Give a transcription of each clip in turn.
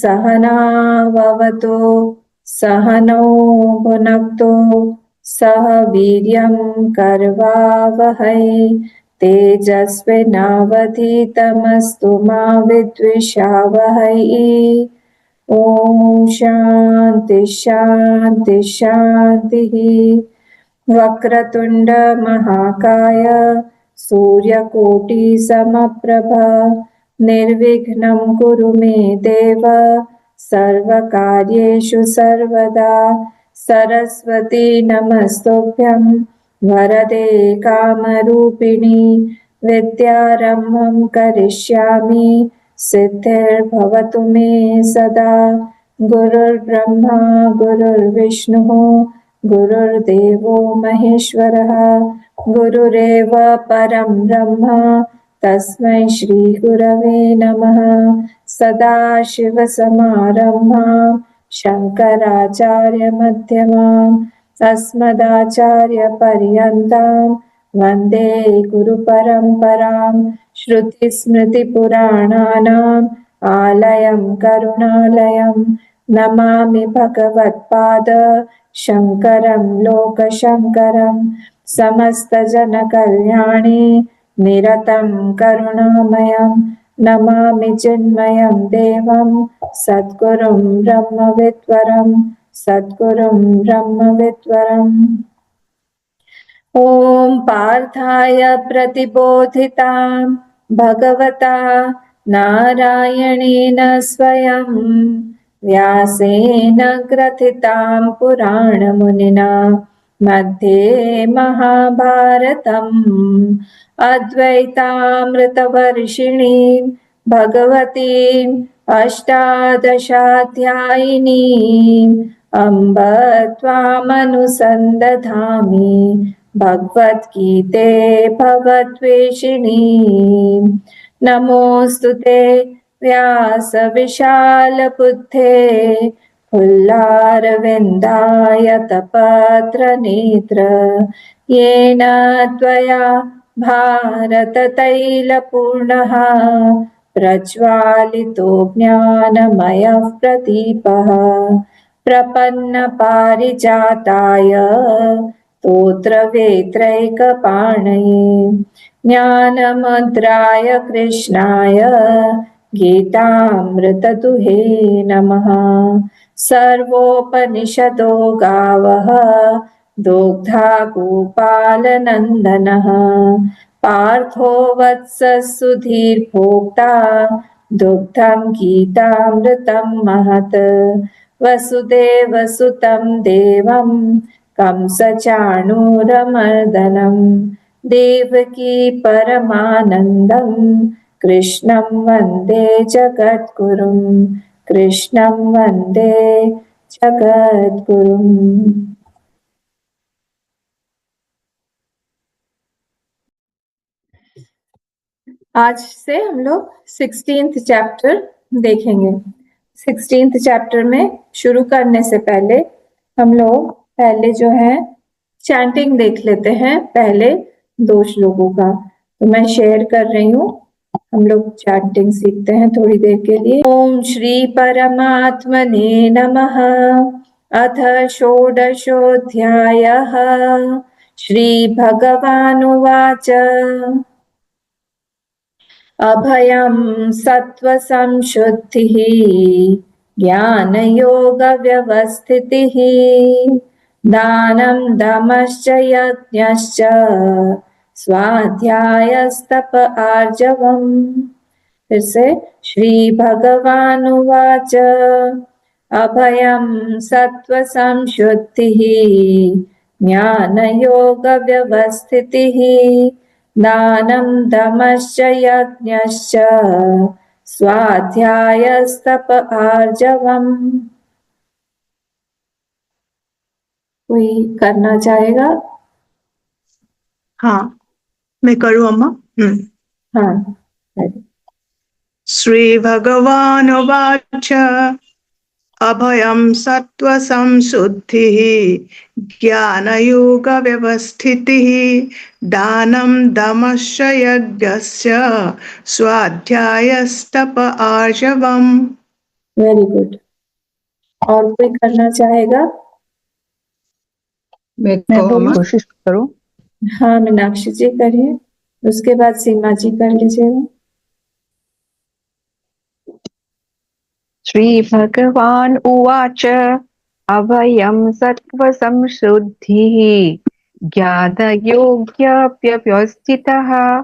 सहनाववतु सहनौ भुनक्तु सह वीर्यं करवावहै तेजस्विनावधीतमस्तु मा विद्विषावहै। ओम शांति शांति शांति। वक्रतुंड महाकाय सूर्यकोटि समप्रभ निर्विघ्नं कुरु मे देव सर्वकार्येषु सर्वदा। सरस्वती नमस्तुभ्यं वरदे कामरूपिणी विद्यारम्भं करिष्यामि सिद्धिर्भवतु मे सदा। गुरुर्ब्रह्मा गुरुर्विष्णुः गुरुर्देवो महेश्वरः गुरुरेव परं ब्रह्म तस्मै श्री गुरवे नमः। सदाशिवसमारम्भां शङ्कराचार्यमध्यमाम् अस्मदाचार्यपर्यन्तां वन्दे गुरुपरम्परां। श्रुतिस्मृतिपुराणानाम् आलयं करुणालयं नमामि भगवत्पाद शङ्करं लोकशङ्करं। समस्तजनकल्याणे निरतं करुणामयं नमामि चिन्मयं देवं सद्गुरुं ब्रह्मविद्वरं सद्गुरुं ब्रह्मविद्वरम्। ॐ पार्थाय प्रतिबोधितां भगवता नारायणेन स्वयं व्यासेन ग्रथितां पुराणमुनिना मध्ये महाभारतम् अद्वैतामृतवर्षिणीं भगवतीम् अष्टादशाध्यायिनीम् अम्ब त्वामनुसन्दधामि भगवद्गीते भवद्वेषिणीम्। नमोऽस्तु ते व्यासविशालबुद्धे फुल्लारविन्दायतपत्रनेत्र येन त्वया भारततैलपूर्णः प्रज्वालितो ज्ञानमयः प्रदीपः। प्रपन्नपारिजाताय स्तोत्रवेत्रैकपाणये ज्ञानमुद्राय कृष्णाय गीतामृतदुहे नमः। सर्वोपनिषदो गावः दोग्धा गोपालनन्दनः पार्थो वत्सः सुधीर्भोक्ता दुग्धं गीतामृतं महत्। वसुदेवसुतं देवं कंसचाणूरमर्दनं देवकी परमानन्दं कृष्णं वन्दे जगद्गुरुं कृष्णं वन्दे जगद्गुरुम्। आज से हम लोग 16th चैप्टर देखेंगे। 16th चैप्टर में शुरू करने से पहले हम लोग पहले जो है चैंटिंग देख लेते हैं, पहले 2 श्लोकों का। तो मैं शेयर कर रही हूँ, हम लोग चैंटिंग सीखते हैं थोड़ी देर के लिए। ओम श्री परमात्मने नमः। अथ षोडशोऽध्यायः। श्री भगवानुवाच अभयं सत्त्वसंशुद्धिः ज्ञानयोगव्यवस्थितिः दानं दमश्च यज्ञश्च स्वाध्यायस्तप आर्जवम्। फिर से श्री भगवानुवाच अभयं सत्त्वसंशुद्धिः ज्ञानयोगव्यवस्थितिः दानं दमश्च यज्ञश्च स्वाध्यायस्तप आर्जवम्। कोई करना चाहेगा? हाँ, मैं करूँ अम्मा। हाँ। श्री भगवानुवाच अभयं सत्त्वसंशुद्धिः ज्ञानयोगव्यवस्थितिः दानं दमश्च यज्ञश्च स्वाध्यायस्तप आर्जवम्। Very good. और कोई करना चाहेगा? मैं मैं को अम्मा कोशिश करूं। हाँ, मीनाक्षी जी करिए, उसके बाद सीमा जी कर लीजिएगा। श्री भगवान उवाच अभयं सत्त्वसंशुद्धिः ज्ञानयोग्यव्यवस्थितः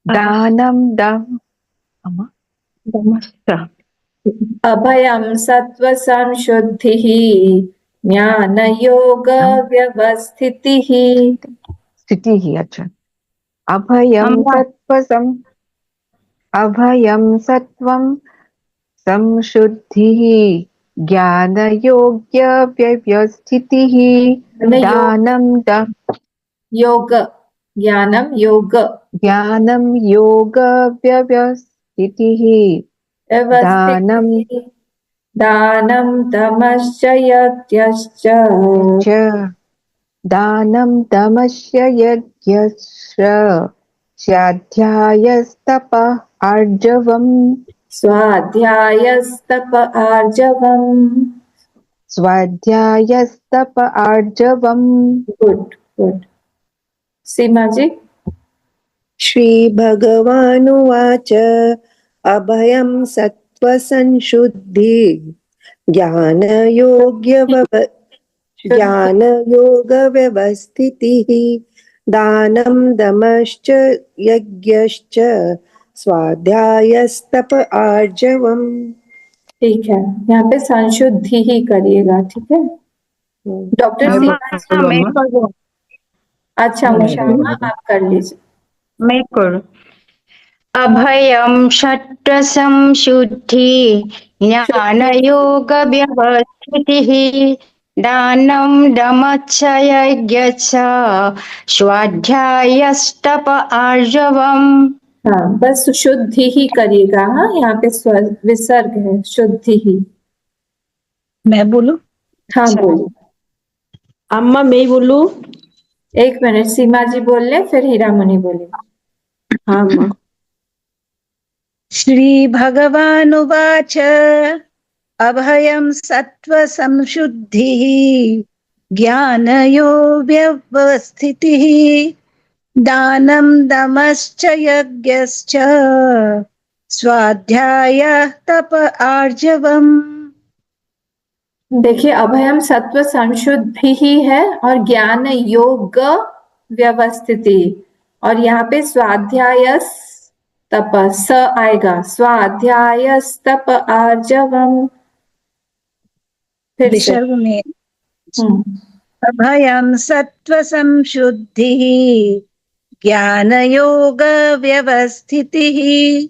दानं दमश्च अभयं सत्त्वसंशुद्धिः ज्ञानयोगव्यवस्थितिः। स्थितिः। अच्छा, अभयं सत्त्वं संशुद्धिः ज्ञानयोग्यव्यवस्थितिः दानं योग, ज्ञानम योग, ज्ञानं योगव्यवस्थितिः दानं व्यवस्थितिः, दानं दमश्च यज्ञश्च। च दानं दमस्य यज्ञश्च स्वाध्यायस्तपः आर्जवम् स्वाध्यायस्तप आर्जवम्। स्वाध्यायस्तप आर्जवम्। Good good. सीमा जी। श्रीभगवानुवाच अभयं सत्त्वसंशुद्धि ज्ञानयोगव्यवस्थितिः दानं दमश्च यज्ञश्च स्वाध्यायस्तप आर्जवम्। ठीक है, यहाँ पे संशुद्धि ही करिएगा, ठीक है। डॉक्टर मैं सीमा जी। करूं अम्मा अच्छा उषा अम्मा, आप कर लीजिए। मैं करूं। अभयं षट्संशुद्धि ज्ञानयोगव्यवस्थितिः दानं दमश्च यज्ञश्च स्वाध्यायस्तप आर्जवम्। हाँ, बस शुद्धि ही करिएगा। हाँ, यहाँ पे विसर्ग है, शुद्धि ही। मैं बोलूं? हाँ बोलिए। अम्मा मैं बोलूं? एक मिनट, सीमा जी बोल ले, फिर हीरामणि बोले। हाँ अम्मा। श्रीभगवानुवाच अभयं सत्त्वसंशुद्धिः ज्ञानयोगव्यवस्थितिः दानं दमश्च यज्ञश्च स्वाध्यायः तप आर्जवम्। देखिए, अभयम सत्व संशुद्धि ही है और ज्ञान योग व्यवस्थिति, और यहाँ पे स्वाध्यायस तप स आएगा, स्वाध्यायस तप आर्जवम। फिर से। विसर्ग में अभयं सत्त्वसंशुद्धिः ज्ञानयोगव्यवस्थितिः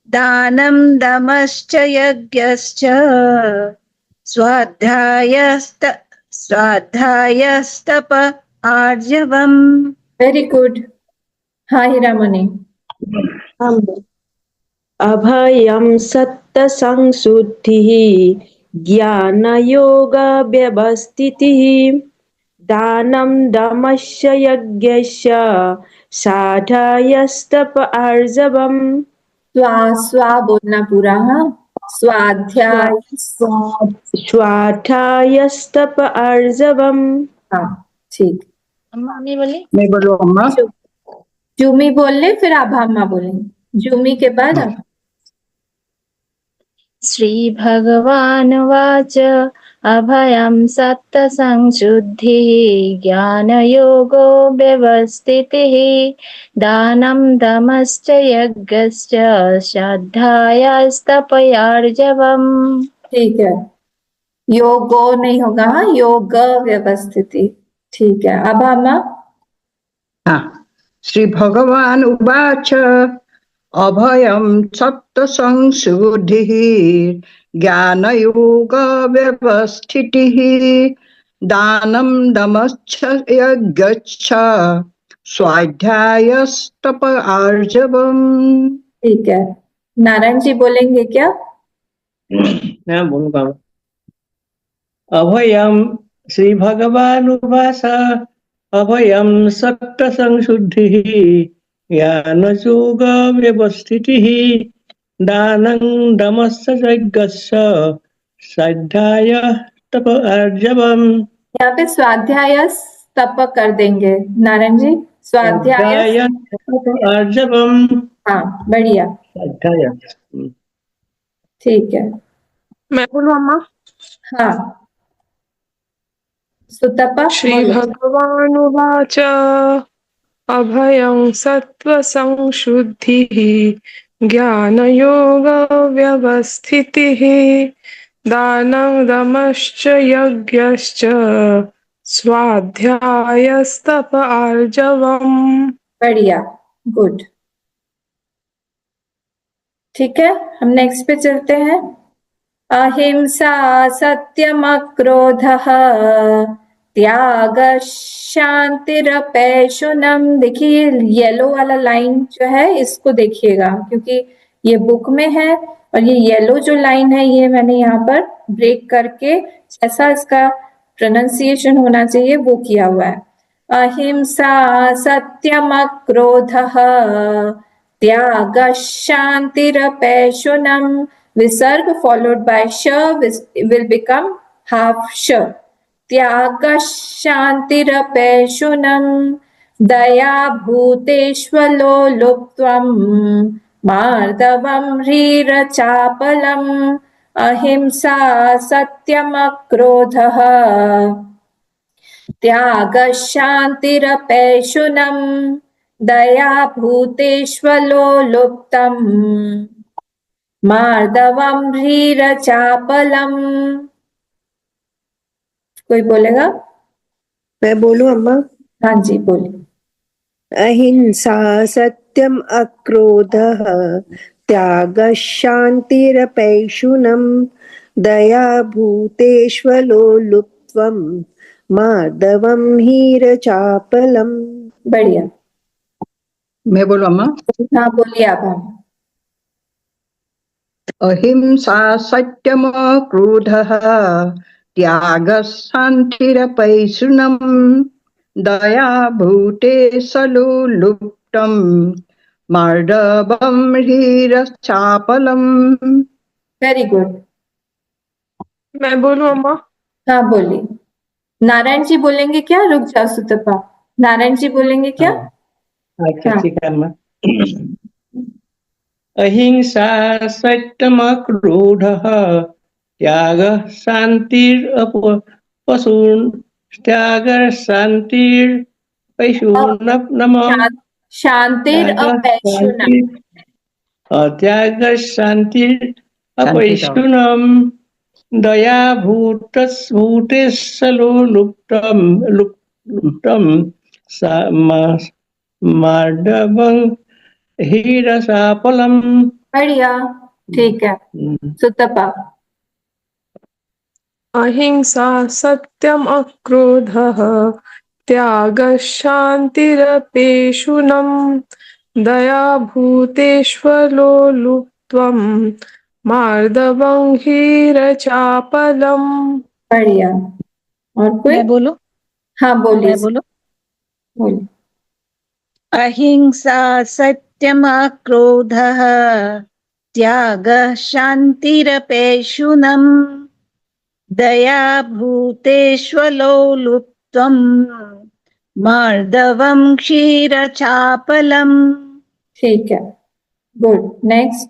दानं दमश्च यज्ञश्च स्वाध्यायस्तप आर्जवम्। Very good. हाँ हीरामणि। अभयं सत्त्वसंशुद्धिः ज्ञानयोगव्यवस्थितिः दानं दमश्च यज्ञश्च स्वाध्यायस्तप आर्जवम्। स्वा बोलना पूरा। हाँ, स्वाध्याय। स्वाध्यायस्तप आर्जवम्। हाँ ठीक। अम्मा मैं बोली। मैं बोलूं अम्मा जूमी बोल ले, फिर आभा बोलेंगे, जूमी के बाद आप। श्रीभगवानुवाच अभयं सत्त्वसंशुद्धिः ज्ञानयोगो व्यवस्थितिः दानं दमश्च यज्ञश्च श्रद्धायास्तपयार्जवम्। ठीक है, योगो नहीं होगा। हाँ, योग व्यवस्थिति। ठीक है, आभा। हाँ श्रीभगवान् उवाच अभयं सत्त्वसंशुद्धिः ज्ञानयोगव्यवस्थितिः दानं दमश्च यज्ञश्च स्वाध्यायस्तप आर्जवम्। ठीक है, नारायण जी बोलेंगे क्या? मैं बोलूंगा। अभयम श्री भगवान उवाच अभयम सत्त्वसंशुद्धिः ज्ञानयोगव्यवस्थितिः दानं दमश्च यज्ञश्च स्वाध्याय तप आर्जवम् यहाँ पे स्वाध्याय तप कर देंगे नारायण जी, स्वाध्याय। स्वाध्याय तप आर्जवम् हाँ बढ़िया, स्वाध्याय ठीक है। मैं बोलूं अम्मा? हाँ सुतपा बोलो। श्रीभगवानुवाच अभयं सत्त्वसंशुद्धिः ज्ञानयोगव्यवस्थितिः दानं दमश्च यज्ञश्च स्वाध्यायस्तप आर्जवम्। बढ़िया, गुड, ठीक है। हम नेक्स्ट पे चलते हैं। अहिंसा सत्यम क्रोधः त्याग शांतिरपैशुनम। देखिए येलो वाला लाइन जो है इसको देखिएगा, क्योंकि ये बुक में है और ये येलो जो लाइन है ये मैंने यहाँ पर ब्रेक करके जैसा इसका प्रोनाउंसिएशन होना चाहिए वो किया हुआ है। अहिंसा सत्यम क्रोधः त्याग शांतिरपैशुनम। Visarg followed by sh will become half sh. त्याग शांतिरपैशुनम दया भूतेष्वलो लुप्त्वं मार्दवं ह्रीरचापलम्। अहिंसा सत्यम क्रोधः त्याग शांतिरपैशुनम दया भूतेष्वलो लुप्तम् मार्दवम ह्रीरचापलम। कोई बोलेगा? मैं बोलूं अम्मा? हाँ जी बोलिए। अहिंसा सत्यम अक्रोधः त्यागः शान्तिरपैशुनम् दया भूतेष्वलो लुप्त्वं माधवं हीरचापलम्। बढ़िया, मैं बोलूं अम्मा? हाँ बोलिए आप। हम अहिंसा सत्यम क्रोधः त्याग शांतिरपैशुनम दया भूतेषु लुप्तम मार्दवम ह्रीरचापलम। Very good. मैं बोलूं अम्मा? हाँ बोलिए। नारायण जी बोलेंगे क्या? रुक जाओ सुतपा, नारायण जी बोलेंगे क्या? अच्छा हाँ ठीक है अम्मा। अहिंसा सत्यम क्रोधः त्याग शांतिरपशून् त्याग शांतिरपैशुनम शांतिर अपैशुनम। त्याग शांतिरपैशुनम दया भूतेषु लुप्तम मार्दवं हीरचापलम्। बढ़िया, ठीक है। सुतपा। अहिंसा सत्यम अक्रोधः त्यागः शान्तिरपेशुनम् दया भूतेष्वलो लुप्त्वं मार्दवं ह्रीरचापलम्। बढ़िया, और कोई? मैं बोलूं? हाँ बोलिए, मैं बोलूं? बोलिए। अहिंसा सत्यमक्रोधः त्यागः शान्तिरपैशुनम् दया भूतेष्वलो लुप्त्वं मार्दवं क्षीरचापलम्। ठीक है, गुड। नेक्स्ट।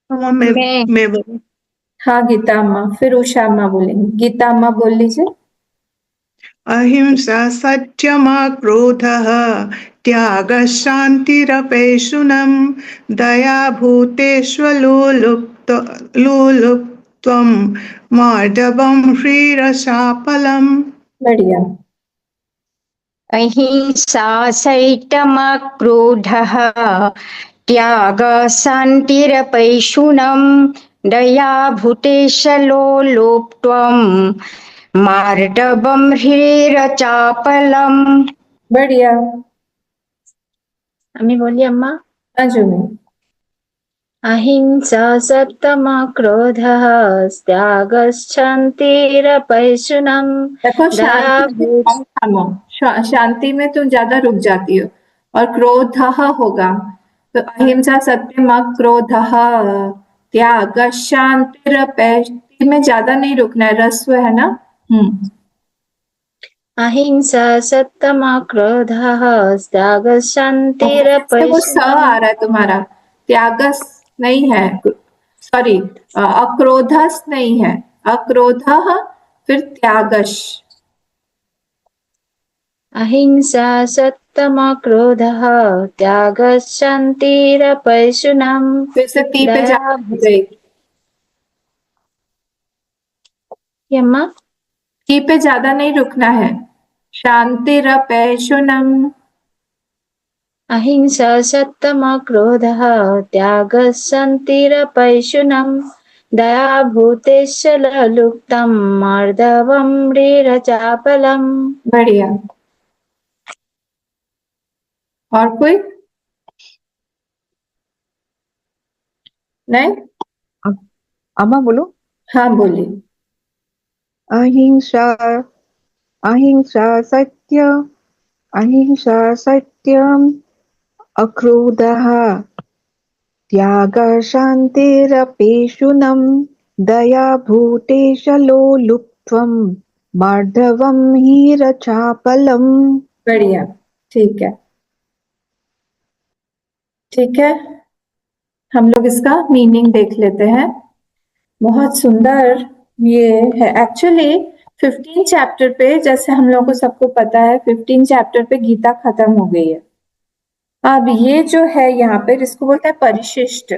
मैं बोलूं? हाँ गीता अम्मा, फिर उषा अम्मा बोलेंगे। गीता अम्मा बोल लीजिए। अहिंसा सत्यमक्रोधः त्यागः शान्तिरपैशुनम् दया भूतेष्वलोलुप्त्वं मार्दवं ह्रीरचापलम्। बढ़िया, अहिंसा सैटमक्रोधः त्याग शान्तिरपैशुनम् दया भूतेशलो लोप्त्वं मार्दवं ह्रीरचापलम्। बढ़िया। আমি বলি अम्मा? हाँ जुमी। अहिंसा सत्यम क्रोधः त्यागश्शान्तिरपैशुनम् देखो दया शांति में तुम ज्यादा रुक जाती हो और क्रोध होगा, तो अहिंसा सत्यम अक्रोधः त्याग शांतिरपैति में ज्यादा नहीं रुकना है, रस्व है ना। अहिंसा सत्यम क्रोधः त्याग वो शांतिरपैशुनम्। स आ रहा है तुम्हारा, त्यागस नहीं है, सॉरी अक्रोधस नहीं है, अक्रोधः फिर त्यागश। अहिंसा सत्यम क्रोधः त्याग शांतिरपैशुनम्। फिर से ती पे जा गई, यम्मा ती पे ज्यादा नहीं रुकना है। शांतिरपैशुनम्। अहिंसा सत्यम क्रोधः त्याग शांतिरपैशुनम्। दया भूतेशलुप्तं मार्दवं ह्रीरचापलम्। बढ़िया। और कोई नहीं? अम्मा बोलो। हाँ बोलिए। अहिंसा अहिंसा सत्य अहिंसा सत्यम अक्रोधः त्याग शांतिरपेशुनम् दया भूतेशलो लुप्त्वं मार्दवं हीरचापलम्। बढ़िया, ठीक है, ठीक है। हम लोग इसका मीनिंग देख लेते हैं। बहुत सुंदर ये है एक्चुअली। 15 चैप्टर पे, जैसे हम लोगों को सबको पता है, 15 चैप्टर पे गीता खत्म हो गई है। अब ये जो है यहाँ पे, इसको बोलते हैं परिशिष्ट।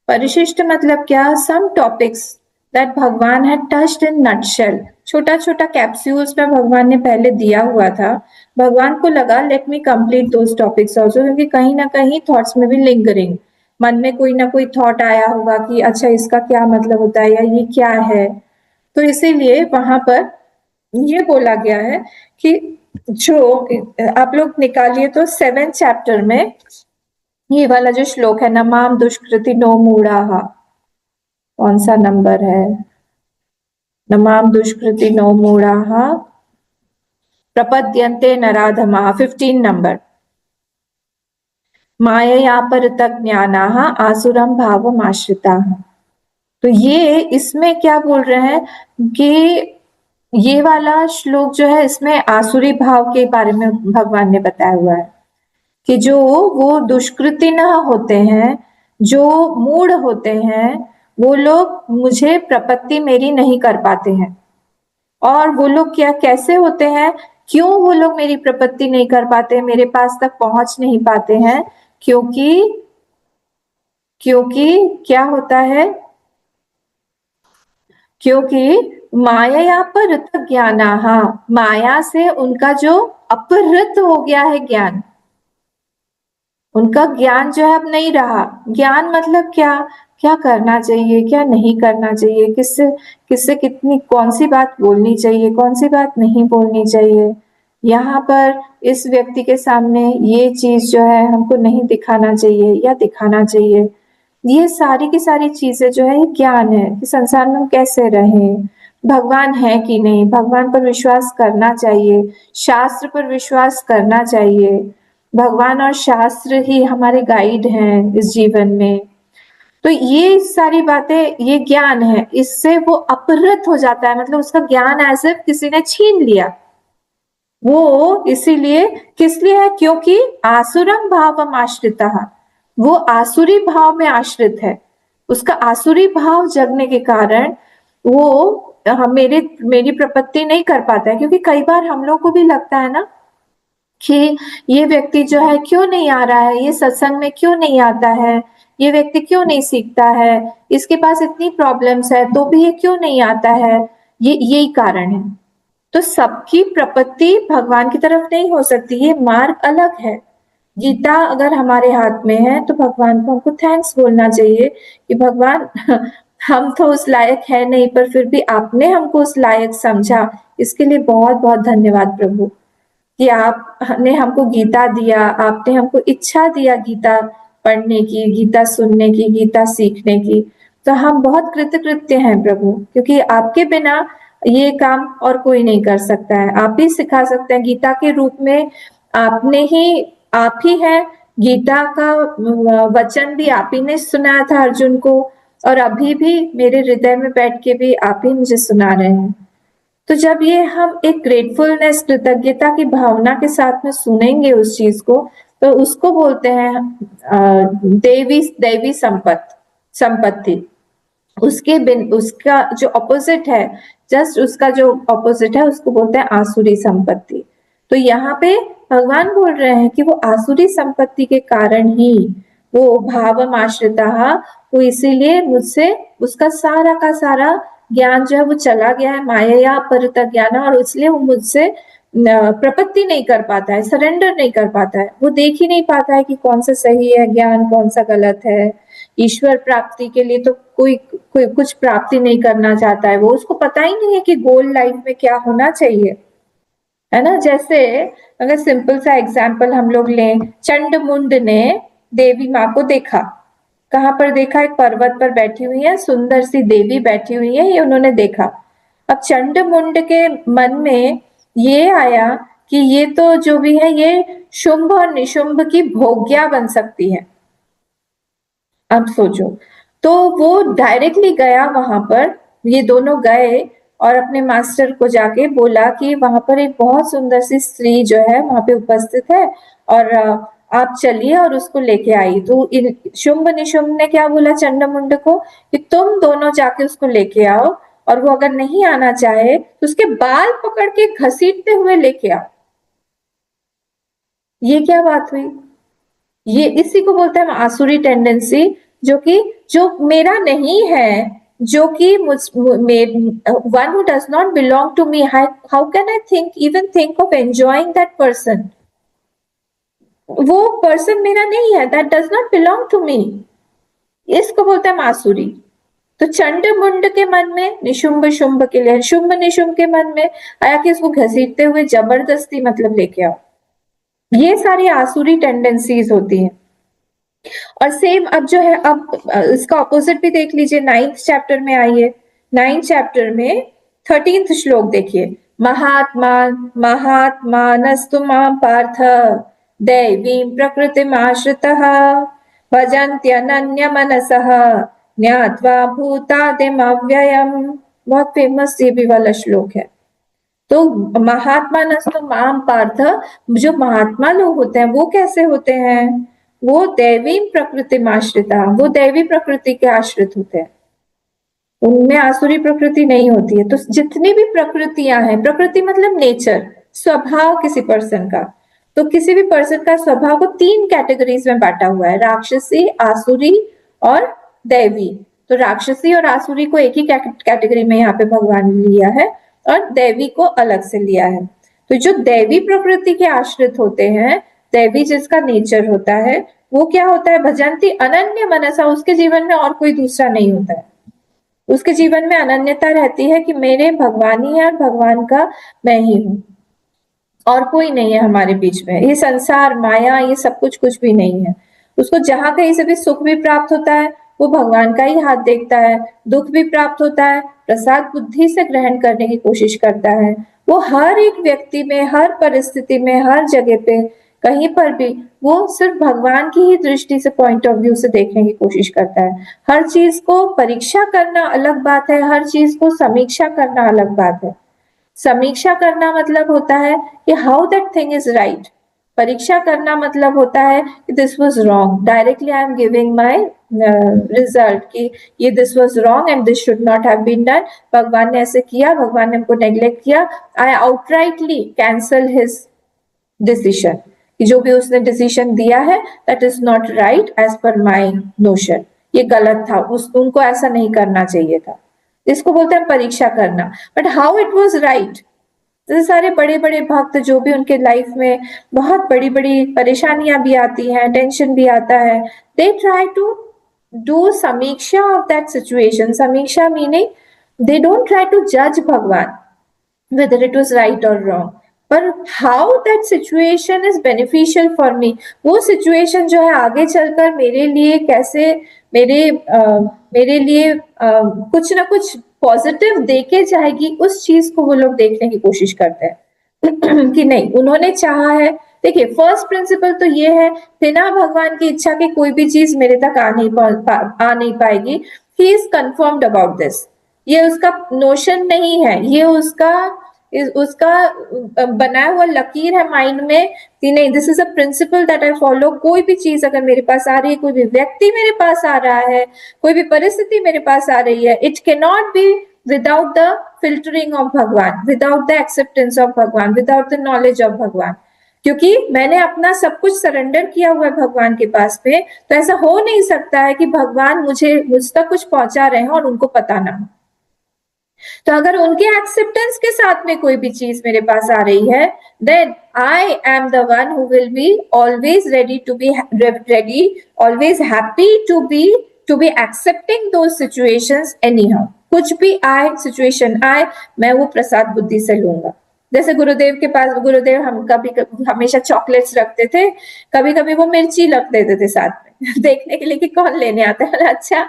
परिशिष्ट मतलब क्या? सम टॉपिक्स दैट भगवान है टच्ड इन नटशेल। छोटा छोटा कैप्सूल्स में भगवान ने पहले दिया हुआ था। भगवान को लगा let me complete those topics also, क्योंकि कहीं ना कहीं थॉट्स में भी लिंगरिंग, मन में कोई ना कोई थॉट आया होगा कि अच्छा इसका क्या मतलब होता है या ये क्या है। तो इसीलिए वहां पर ये बोला गया है कि जो आप लोग निकालिए तो 7 चैप्टर में ये वाला जो श्लोक है, नमाम दुष्कृति नो मूढ़ाः, कौन सा नंबर है? नमाम दुष्कृति नो मूढ़ाः प्रपद्यन्ते नराधमाः, 15 नंबर। मायया परतः ज्ञानाः आसुरं भावमाश्रिताः। तो ये इसमें क्या बोल रहे हैं कि ये वाला श्लोक जो है, इसमें आसुरी भाव के बारे में भगवान ने बताया हुआ है कि जो वो दुष्कृति न होते हैं, जो मूढ़ होते हैं, वो लोग मुझे प्रपत्ति मेरी नहीं कर पाते हैं। और वो लोग क्या कैसे होते हैं, क्यों वो लोग मेरी प्रपत्ति नहीं कर पाते, मेरे पास तक पहुंच नहीं पाते हैं? क्योंकि क्या होता है? क्योंकि माया परत ज्ञानाः, माया से उनका जो अपहृत हो गया है ज्ञान, उनका ज्ञान जो है अब नहीं रहा। ज्ञान मतलब क्या? क्या करना चाहिए, क्या नहीं करना चाहिए, किससे किससे कितनी कौन सी बात बोलनी चाहिए, कौन सी बात नहीं बोलनी चाहिए। यहाँ पर इस व्यक्ति के सामने ये चीज जो है हमको नहीं दिखाना चाहिए या दिखाना चाहिए। ये सारी की सारी चीजें जो है ये ज्ञान है कि संसार में हम कैसे रहें, भगवान है कि नहीं, भगवान पर विश्वास करना चाहिए, शास्त्र पर विश्वास करना चाहिए। भगवान और शास्त्र ही हमारे गाइड हैं इस जीवन में। तो ये सारी बातें, ये ज्ञान है, इससे वो अपहृत हो जाता है, मतलब उसका ज्ञान ऐसे किसी ने छीन लिया। वो इसीलिए किस लिए है? क्योंकि आसुरम भावम आश्रितः, वो आसुरी भाव में आश्रित है। उसका आसुरी भाव जगने के कारण वो मेरी प्रपत्ति नहीं कर पाता है। क्योंकि कई बार हम लोग को भी लगता है ना कि ये व्यक्ति जो है क्यों नहीं आ रहा है, ये सत्संग में क्यों नहीं आता है, ये व्यक्ति क्यों नहीं सीखता है, इसके पास इतनी प्रॉब्लम्स है तो भी ये क्यों नहीं आता है। यही कारण है। तो सबकी प्रपत्ति भगवान की तरफ नहीं हो सकती, ये मार्ग अलग है। गीता अगर हमारे हाथ में है तो भगवान को हमको थैंक्स बोलना चाहिए कि भगवान हम तो उस लायक है नहीं, पर फिर भी आपने हमको उस लायक समझा, इसके लिए बहुत बहुत धन्यवाद प्रभु कि आपने हमको गीता दिया, आपने हमको इच्छा दिया गीता पढ़ने की, गीता सुनने की, गीता सीखने की। तो हम बहुत कृतकृत्य हैं प्रभु, क्योंकि आपके बिना ये काम और कोई नहीं कर सकता है। आप ही सिखा सकते हैं गीता के रूप में, आप ही हैं गीता का वचन भी आप ही ने सुनाया था अर्जुन को, और अभी भी मेरे हृदय में बैठ के भी आप ही मुझे सुना रहे हैं। तो जब ये हम एक ग्रेटफुलनेस, कृतज्ञता की भावना के साथ में सुनेंगे उस चीज को, तो उसको बोलते हैं दैवी संपत्ति। उसका जो ऑपोजिट है, जस्ट उसका जो ऑपोजिट है, उसको बोलते हैं आसुरी संपत्ति। तो यहाँ पे भगवान बोल रहे हैं कि वो आसुरी संपत्ति के कारण ही वो भावम आश्रिता, वो इसीलिए मुझसे उसका सारा का सारा ज्ञान जो है वो चला गया है, माया अपहृत ज्ञान, और इसलिए वो मुझसे प्रपत्ति नहीं कर पाता है, सरेंडर नहीं कर पाता है, वो देख ही नहीं पाता है कि कौन सा सही है ज्ञान, कौन सा गलत है। ईश्वर प्राप्ति के लिए तो कोई कुछ प्राप्ति नहीं करना चाहता है, वो उसको पता ही नहीं है कि गोल लाइफ में क्या होना चाहिए, है ना। जैसे अगर सिंपल सा एग्जाम्पल हम लोग लें, चंड मुंड ने देवी माँ को देखा, कहाँ पर देखा? एक पर्वत पर बैठी हुई है, सुंदर सी देवी बैठी हुई है, ये उन्होंने देखा। अब चंड मुंड के मन में ये आया कि ये तो जो भी है ये शुंभ और निशुंभ की भोग्या बन सकती है। अब सोचो, तो वो डायरेक्टली गया वहां पर, ये दोनों गए और अपने मास्टर को जाके बोला कि वहां पर एक बहुत सुंदर सी स्त्री जो है वहां पे उपस्थित है, और आप चलिए और उसको लेके आई। तो शुंभ निशुंभ ने क्या बोला चंडमुंड को कि तुम दोनों जाके उसको लेके आओ, और वो अगर नहीं आना चाहे तो उसके बाल पकड़ के घसीटते हुए लेके आओ। ये क्या बात हुई? ये इसी को बोलते हैं आसुरी टेंडेंसी, जो मेरा नहीं है, जो कि one who does not belong to me, how can I think of enjoying that person? वो पर्सन मेरा नहीं है, that does not belong to me. इसको बोलते हैं आसुरी। तो चंड मुंड के मन में निशुंभ शुंभ के लिए, शुंभ निशुंभ के मन में आया कि इसको घसीटते हुए जबरदस्ती मतलब लेके आओ। ये सारी आसुरी टेंडेंसीज होती हैं। और सेम अब जो है, अब इसका ऑपोजिट भी देख लीजिए, 9th चैप्टर में आइए। 9th चैप्टर में 13th श्लोक देखिए, महात्मानस्तु मां पार्थ दैवीं प्रकृतिमाश्रितः भजन्त्यनन्यमनसः ज्ञात्वा भूतादिमव्ययम्। बहुत फेमस ये भी वाला श्लोक है। तो महात्मानस्तु मां पार्थ, जो महात्मा लोग होते हैं वो कैसे होते हैं? वो दैवी प्रकृति आश्रिता, वो दैवी प्रकृति के आश्रित होते हैं, उनमें आसुरी प्रकृति नहीं होती है। तो जितनी भी प्रकृतियां हैं, प्रकृति मतलब नेचर, स्वभाव किसी पर्सन का, तो किसी भी पर्सन का स्वभाव को 3 कैटेगरीज में बांटा हुआ है, राक्षसी, आसुरी और दैवी। तो राक्षसी और आसुरी को एक ही कैटेगरी में यहाँ पे भगवान ने लिया है, और दैवी को अलग से लिया है। तो जो दैवी प्रकृति के आश्रित होते हैं, दैवी जिसका नेचर होता है, वो क्या होता है? भजंती अनन्य मनसा, उसके जीवन में और कोई दूसरा नहीं होता है, उसके जीवन में अनन्यता रहती है कि मेरे भगवान ही है और भगवान का मैं ही हूँ, और कोई नहीं है हमारे बीच में। ये संसार, माया, ये सब कुछ भी नहीं है। उसको जहां कहीं से भी सुख भी प्राप्त होता है वो भगवान का ही हाथ देखता है, दुख भी प्राप्त होता है प्रसाद बुद्धि से ग्रहण करने की कोशिश करता है। वो हर एक व्यक्ति में, हर परिस्थिति में, हर जगह पे, कहीं पर भी वो सिर्फ भगवान की ही दृष्टि से, पॉइंट ऑफ व्यू से देखने की कोशिश करता है। हर चीज को परीक्षा करना अलग बात है, हर चीज को समीक्षा करना अलग बात है। समीक्षा करना मतलब होता है कि how that thing is right, परीक्षा करना मतलब होता है कि this was wrong, directly I am giving my result कि ये this was wrong and this should not have been done, भगवान ने ऐसे किया, भगवान ने हमको नेग्लेक्ट किया, I outrightly cancel his decision, जो भी उसने डिसीजन दिया है that is not right as per my notion, ये गलत था, उनको ऐसा नहीं करना चाहिए था। इसको बोलते हैं परीक्षा करना। But how it was right, जैसे सारे बड़े बड़े भक्त जो भी उनके लाइफ में बहुत बड़ी बड़ी परेशानियां भी आती हैं, टेंशन भी आता है, दे ट्राई टू डू समीक्षा ऑफ दैट सिचुएशन। समीक्षा meaning they don't try to जज Bhagwan whether it was right or wrong, पर how that situation is beneficial for me, वो situation जो है आगे चलकर मेरे लिए कैसे, मेरे लिए कुछ ना कुछ पॉजिटिव देके जाएगी, उस चीज को वो लोग देखने की कोशिश करते हैं कि नहीं, उन्होंने चाहा है, देखिए फर्स्ट प्रिंसिपल तो ये है, बिना भगवान की इच्छा के कोई भी चीज मेरे तक आ नहीं पाएगी। He is confirmed about this, ये उसका नोशन नहीं है, ये उसका बनाया हुआ लकीर है माइंड में कि नहीं, this is a principal that I follow. कोई भी चीज अगर मेरे पास आ रही है, कोई भी व्यक्ति मेरे पास आ रहा है, कोई भी परिस्थिति मेरे पास आ रही है, it can not be without the filtering of भगवान, विदाउट द एक्सेप्टेंस ऑफ भगवान, विदाउट द नॉलेज ऑफ भगवान। क्योंकि मैंने अपना सब कुछ सरेंडर किया हुआ है भगवान के पास में, तो ऐसा हो नहीं सकता है कि भगवान मुझ तक कुछ पहुंचा रहे हैं और उनको पता ना हो। तो अगर उनके एक्सेप्टेंस के साथ में कोई भी चीज मेरे पास आ रही है, then I am the one who will be always ready, always happy to be accepting those situations anyhow। कुछ भी आए, सिचुएशन आए, मैं वो प्रसाद बुद्धि से लूंगा। जैसे गुरुदेव के पास, गुरुदेव हम कभी हमेशा चॉकलेट्स रखते थे, कभी कभी वो मिर्ची रख देते थे साथ में देखने के लिए कि कौन लेने आता है। अच्छा,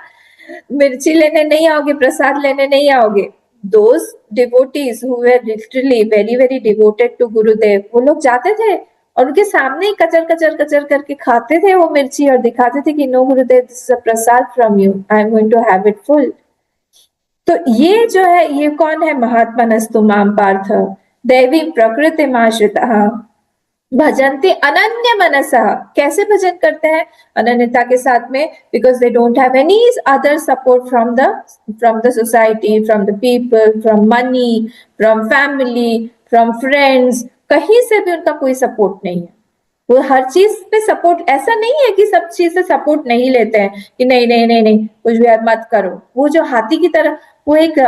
मिर्ची लेने नहीं आओगे, प्रसाद लेने नहीं आओगे। Those devotees who were literally very very devoted to Gurudev, वो लोग जाते थे और उनके सामने ही कचर कचर कचर करके खाते थे वो मिर्ची और दिखाते थे कि no Gurudev, this is a prasad from you, I am going to have it full. तो ये जो है, ये कौन है? महात्मनस्तु माम पार्थ दैवी प्रकृतिमाश्रितः भजन्ति अनन्य मनसः। कैसे भजन करते हैं? अनन्यता के साथ में, because they don't have any other support from the society, from the people, from money, from family, from friends. कहीं से भी उनका कोई सपोर्ट नहीं है। वो हर चीज पे सपोर्ट, ऐसा नहीं है कि सब चीज से सपोर्ट नहीं लेते हैं कि नहीं नहीं नहीं नहीं कुछ भी मत करो। वो जो हाथी की तरह, वो एक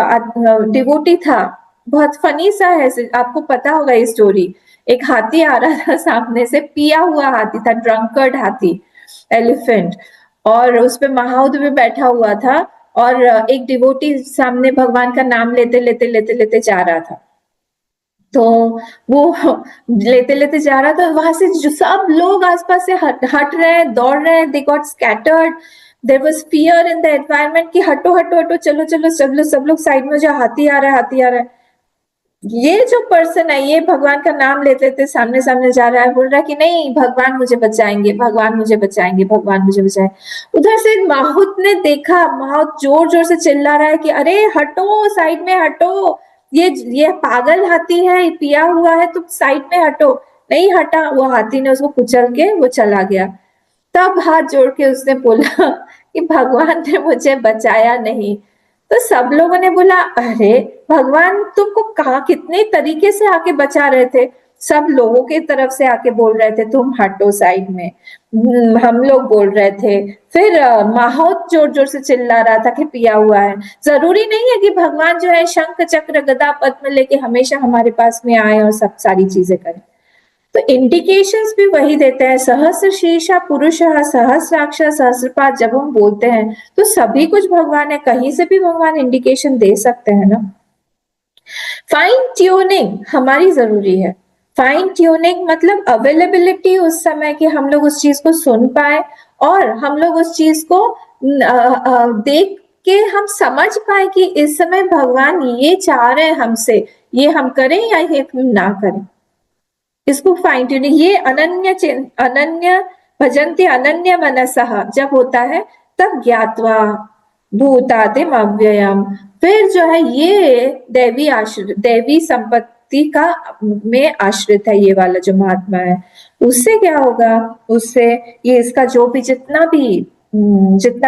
डिवोटी था, बहुत फनी सा है, आपको पता होगा ये स्टोरी। एक हाथी आ रहा था सामने से, पिया हुआ हाथी था, ड्रंकर्ड हाथी, एलिफेंट, और उस पे महाउद भी बैठा हुआ था, और एक डिवोटी सामने भगवान का नाम लेते लेते लेते लेते जा रहा था। तो वो लेते लेते जा रहा था, वहां से जो सब लोग आसपास से हट रहे हैं, दौड़ रहे हैं, they got scattered, there was fear in the environment कि हटो हटो हटो, चलो चलो, सब लोग साइड में, जो हाथी आ रहा है, हाथी आ रहा है। ये जो पर्सन है, ये भगवान का नाम लेते लेते सामने सामने जा रहा है, बोल रहा है कि नहीं, भगवान मुझे बचाएंगे, भगवान मुझे बचाएंगे, भगवान मुझे बचाएंगे। उधर से माहुत ने देखा, माहुत जोर जोर से चिल्ला रहा है कि अरे हटो, साइड में हटो, ये पागल हाथी है, पिया हुआ है, तुम साइड में हटो। नहीं हटा, वो हाथी ने उसको कुचल के वो चला गया। तब हाथ जोड़ के उसने बोला कि भगवान ने मुझे बचाया नहीं। तो सब लोगों ने बोला, अरे भगवान तुमको कहाँ, कितने तरीके से आके बचा रहे थे, सब लोगों की तरफ से आके बोल रहे थे तुम हटो साइड में, हम लोग बोल रहे थे, फिर माहौत जोर जोर से चिल्ला रहा था कि पिया हुआ है। जरूरी नहीं है कि भगवान जो है शंख चक्र गदा पद्म लेके हमेशा हमारे पास में आए और सब सारी चीजें करें। तो इंडिकेशंस भी वही देते हैं, सहस्र शीर्षा पुरुष सहस्राक्ष सहस्रपाद। जब हम बोलते हैं तो सभी कुछ भगवान है, कहीं से भी भगवान इंडिकेशन दे सकते हैं ना। फाइन ट्यूनिंग हमारी जरूरी है। फाइन ट्यूनिंग मतलब अवेलेबिलिटी उस समय कि हम लोग उस चीज को सुन पाए और हम लोग उस चीज को देख के हम समझ पाए कि इस समय भगवान ये चाह रहे हैं हमसे, ये हम करें या ये हम ना करें। इसको फाइन ट्यूनिंग, ये अनन्य भजन्ति अनन्य मनसः जब होता है तब ज्ञात्वा भूतादिम अव्ययम। फिर जो है ये दैवी संपत्ति का में आश्रित है, ये वाला जो महात्मा है, उससे क्या होगा, उससे ये इसका जो भी जितना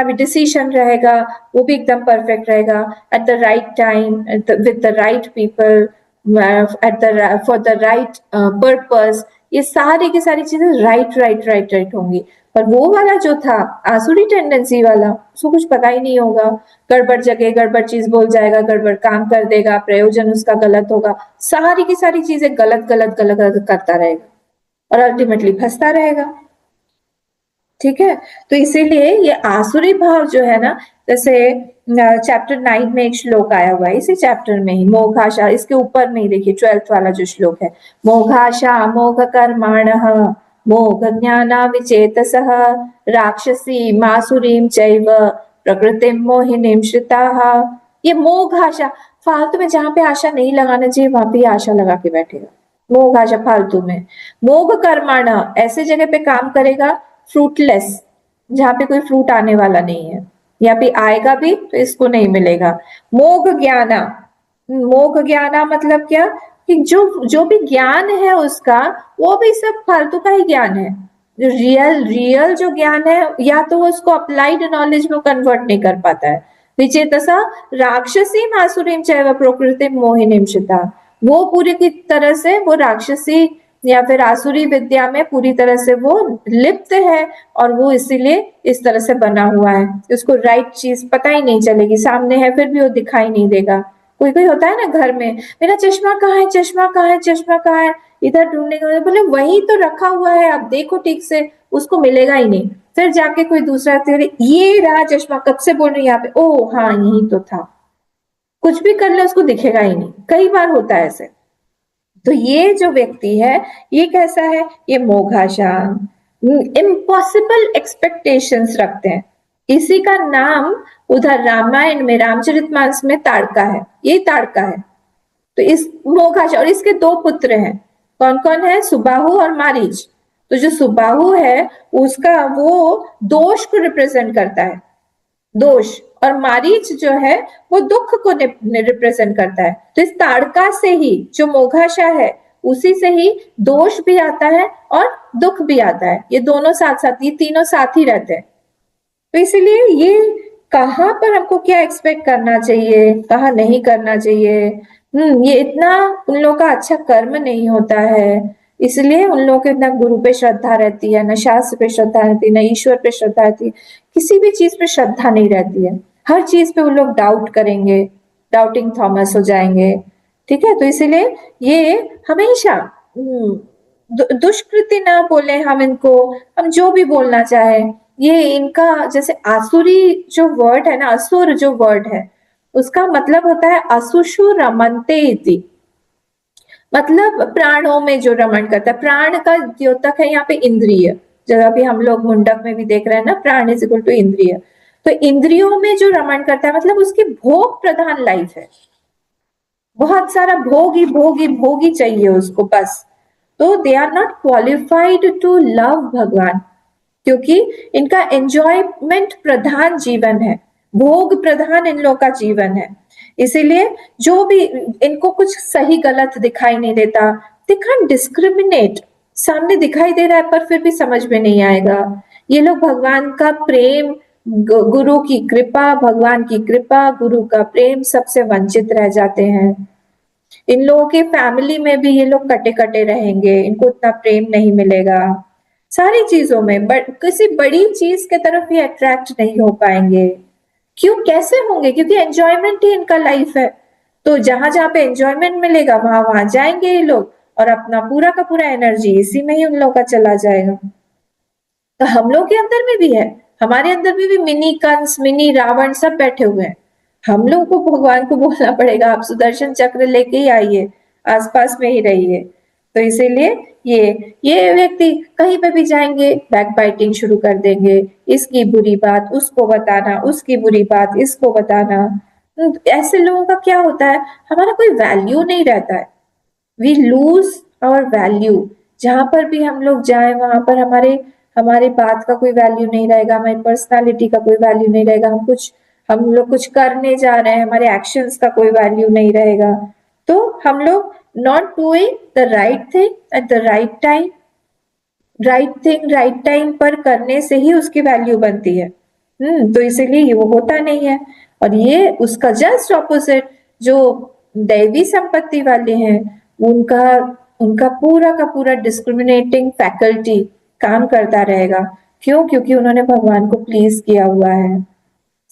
भी डिसीजन रहेगा वो भी एकदम परफेक्ट रहेगा, at the right time, with the right people, for the right purpose. ये सारी की सारी चीजें राइट होंगी। पर वो वाला जो था आसुरी टेंडेंसी वाला, उसको कुछ पता ही नहीं होगा, गड़बड़ जगह गड़बड़ चीज बोल जाएगा, गड़बड़ काम कर देगा, प्रयोजन उसका गलत होगा, सारी की सारी चीजें गलत करता रहेगा और अल्टीमेटली फंसता रहेगा। ठीक है, तो इसीलिए ये आसुरी भाव जो है ना, जैसे चैप्टर 9 में एक श्लोक आया हुआ है, इसी चैप्टर में ही, मोघाशा, इसके ऊपर में ही देखिए 12th वाला जो श्लोक है, मोघाशा मोघ कर्माणः मोघ ज्ञाना विचेतसः राक्षसी मासुरीम चैव प्रकृतिम मोहिनीम श्रिताः। ये मोघ आशा, फालतू में जहां पे आशा नहीं लगाना चाहिए वहां पे आशा लगा के बैठेगा, मोह आशा फालतू में। मोघ कर्मण ऐसे जगह पे काम करेगा फ्रूटलेस, जहाँ पे कोई फ्रूट आने वाला नहीं है, या फिर आएगा भी तो इसको नहीं मिलेगा। मोघ ज्ञाना, मोघ ज्ञाना मतलब क्या कि जो जो भी ज्ञान है उसका, वो भी सब फालतू का ही ज्ञान है। जो रियल जो ज्ञान है, या तो वो उसको अप्लाइड नॉलेज में कन्वर्ट नहीं कर पाता है। विचेतसा राक्षसी आसुरीम चैव प्रकृति मोहिनीम शिता, वो पूरी की तरह से वो राक्षसी या फिर आसुरी विद्या में पूरी तरह से वो लिप्त है, और वो इसीलिए इस तरह से बना हुआ है। उसको राइट चीज पता ही नहीं चलेगी, सामने है फिर भी वो दिखाई नहीं देगा। कोई कोई होता है ना घर में, मेरा चश्मा कहाँ है, चश्मा कहाँ है, चश्मा कहाँ है, इधर ढूंढने का, बोले वही तो रखा हुआ है, आप देखो ठीक से, उसको मिलेगा ही नहीं। फिर जाके कोई दूसरा, ये रहा चश्मा, कब से बोल रही है यहाँ पे, ओ हाँ यही तो था। कुछ भी कर ले उसको दिखेगा ही नहीं, कई बार होता है ऐसे। तो ये जो व्यक्ति है ये कैसा है, ये मोघाशा, इम्पॉसिबल एक्सपेक्टेशंस रखते हैं। इसी का नाम उधर रामायण में रामचरितमानस में ताड़का है, ये ताड़का है। तो इस मोघाशा, और इसके दो पुत्र हैं, कौन कौन है, सुबाहु और मारीच। तो जो सुबाहु है उसका वो दोष को रिप्रेजेंट करता है, दोष, और मारीच जो है वो दुख को रिप्रेजेंट करता है। तो इस ताड़का से ही जो मोघाशा है उसी से ही दोष भी आता है और दुख भी आता है, ये दोनों साथ साथ, ये तीनों साथ ही रहते हैं। तो इसीलिए ये कहाँ पर हमको क्या एक्सपेक्ट करना चाहिए, कहाँ नहीं करना चाहिए, ये इतना उन लोगों का अच्छा कर्म नहीं होता है, इसलिए उन लोगों के ना गुरु पे श्रद्धा रहती है, न शास्त्र पे श्रद्धा रहती है, न ईश्वर पे श्रद्धा रहती है, किसी भी चीज पे श्रद्धा नहीं रहती है। हर चीज पे वो लोग डाउट करेंगे, डाउटिंग थॉमस हो जाएंगे। ठीक है, तो इसीलिए ये हमेशा दुष्कृति ना बोले हम इनको, हम जो भी बोलना चाहे, ये इनका जैसे आसुरी जो वर्ड है ना, असुर जो वर्ड है उसका मतलब होता है असुषु रमनते इति, मतलब प्राणों में जो रमण करता है। प्राण का द्योतक है यहाँ पे इंद्रिय, जब अभी हम लोग मुंडक में भी देख रहे हैं ना, प्राण इज इक्वल टू इंद्रिय। तो इंद्रियों में जो रमण करता है मतलब उसकी भोग प्रधान लाइफ है, बहुत सारा भोग ही चाहिए उसको बस। तो they are not qualified to love Bhagwan, क्योंकि इनका एंजॉयमेंट प्रधान जीवन है, भोग प्रधान इन लोग का जीवन है। इसीलिए जो भी इनको कुछ सही गलत दिखाई नहीं देता, दे कांट डिस्क्रिमिनेट, सामने दिखाई दे रहा है पर फिर भी समझ में नहीं आएगा। ये लोग भगवान का प्रेम, गुरु की कृपा, भगवान की कृपा, गुरु का प्रेम सबसे वंचित रह जाते हैं। इन लोगों के फैमिली में भी ये लोग कटे कटे रहेंगे, इनको उतना प्रेम नहीं मिलेगा, सारी चीजों में किसी बड़ी चीज के तरफ ये अट्रैक्ट नहीं हो पाएंगे। क्यों, कैसे होंगे, क्योंकि एंजॉयमेंट ही इनका लाइफ है। तो जहां जहां पे एंजॉयमेंट मिलेगा वहां वहां जाएंगे ये लोग, और अपना पूरा का पूरा एनर्जी इसी में ही उन लोगों का चला जाएगा। तो हम लोग के अंदर में भी है, हमारे अंदर में भी मिनी कंस, मिनी रावण सब बैठे हुए हैं। हम लोग को भगवान को बोलना पड़ेगा, आप सुदर्शन चक्र लेके ही आइए, आसपास में ही रहिए। तो इसीलिए ये व्यक्ति कहीं पे भी जाएंगे बैक बाइटिंग शुरू कर देंगे, इसकी बुरी बात उसको बताना, उसकी बुरी बात इसको बताना। ऐसे लोगों का क्या होता है, हमारा कोई वैल्यू नहीं रहता है, वी लूज आवर वैल्यू। जहां पर भी हम लोग जाए वहां पर हमारे बात का कोई वैल्यू नहीं रहेगा, हमारी पर्सनालिटी का कोई वैल्यू नहीं रहेगा, हम लोग कुछ करने जा रहे हैं, हमारे एक्शंस का कोई वैल्यू नहीं रहेगा। तो हम लोग not doing the right thing at the right time, right thing right time पर करने से ही उसकी वैल्यू बनती है। तो इसीलिए वो होता नहीं है। और ये उसका जस्ट ऑपोजिट, जो दैवी संपत्ति वाले हैं, उनका पूरा का पूरा डिस्क्रिमिनेटिंग फैकल्टी काम करता रहेगा। क्यों, क्योंकि उन्होंने भगवान को प्लीज किया हुआ है,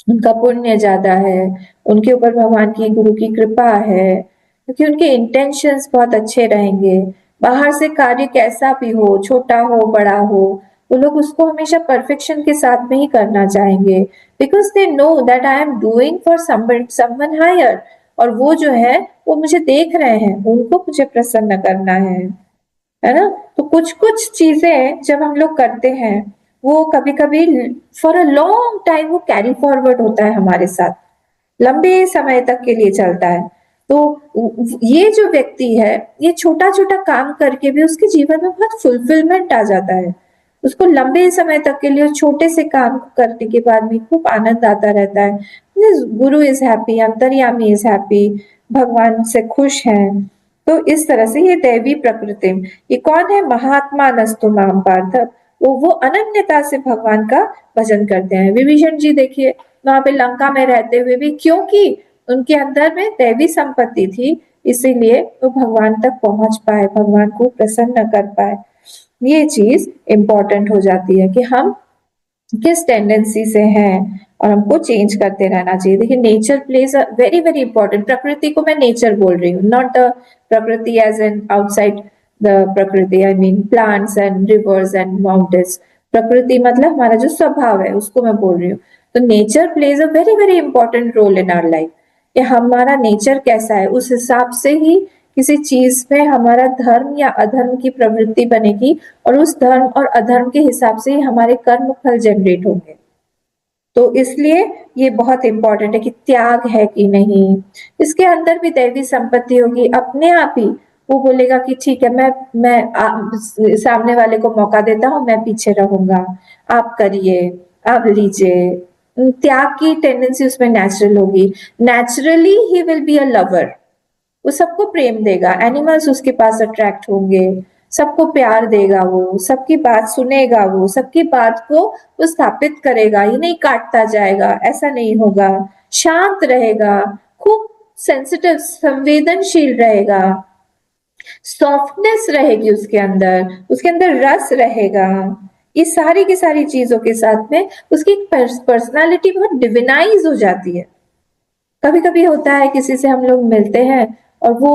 उनका पुण्य ज्यादा है, उनके ऊपर भगवान की, गुरु की कृपा है, क्योंकि उनके इंटेंशंस बहुत अच्छे रहेंगे। बाहर से कार्य कैसा भी हो, छोटा हो बड़ा हो, वो लोग उसको हमेशा परफेक्शन के साथ में ही करना चाहेंगे, because they know that I am doing for someone higher, और वो जो है वो मुझे देख रहे हैं, उनको मुझे प्रसन्न करना है ना। तो कुछ कुछ चीजें जब हम लोग करते हैं वो कभी कभी फॉर अ लॉन्ग टाइम वो कैरी फॉरवर्ड होता है हमारे साथ, लंबे समय तक के लिए चलता है। तो ये जो व्यक्ति है, ये छोटा छोटा काम करके भी उसके जीवन में बहुत फुलफिलमेंट आ जाता है। उसको लंबे समय तक के लिए छोटे से काम करने के बाद भी खूब आनंद आता रहता है। गुरु इज हैप्पी, अंतर्यामी इज हैप्पी, भगवान से खुश हैं। तो इस तरह से ये दैवी प्रकृति। ये कौन है? महात्मा नस्तु माम पार्थ, वो अनन्यता से भगवान का भजन करते हैं। विभीषण जी देखिए वहां पे लंका में रहते हुए भी, क्योंकि उनके अंदर में दैवी संपत्ति थी, इसीलिए वो भगवान तक पहुंच पाए, भगवान को प्रसन्न कर पाए। ये चीज इम्पोर्टेंट हो जाती है कि हम किस टेंडेंसी से हैं और हमको चेंज करते रहना चाहिए। देखिए nature plays a very very important, प्रकृति को मैं नेचर बोल रही हूँ, नॉट द प्रकृति एज एन आउटसाइड द प्रकृति, I mean plants and reverse and mountains. प्रकृति मतलब हमारा जो स्वभाव है उसको मैं बोल रही हूँ। तो nature plays a very very important role in our life. कि हमारा नेचर कैसा है, उस हिसाब से ही किसी चीज में हमारा धर्म या अधर्म की प्रवृत्ति बनेगी, और उस धर्म और अधर्म के हिसाब से ही हमारे कर्म फल जनरेट होंगे। तो इसलिए ये बहुत इंपॉर्टेंट है कि त्याग है कि नहीं। इसके अंदर भी दैवी संपत्ति होगी, अपने आप ही वो बोलेगा कि ठीक है, मैं सामने वाले को मौका देता हूँ, मैं पीछे रहूंगा, आप करिए, आप लीजिए। त्याग की टेंडेंसी उसमें नेचुरल होगी। Naturally he will be a lover, वो सबको प्रेम देगा, एनिमल्स उसके पास अट्रैक्ट होंगे, सबको प्यार देगा, वो सबकी बात सुनेगा, वो सबकी बात को वो स्थापित करेगा, ये नहीं काटता जाएगा, ऐसा नहीं होगा। शांत रहेगा, खूब सेंसिटिव संवेदनशील रहेगा, सॉफ्टनेस रहेगी उसके अंदर रस रहेगा। ये सारी की सारी चीजों के साथ में उसकी पर्सनालिटी बहुत डिविनाइज हो जाती है। कभी कभी होता है किसी से हम लोग मिलते हैं और वो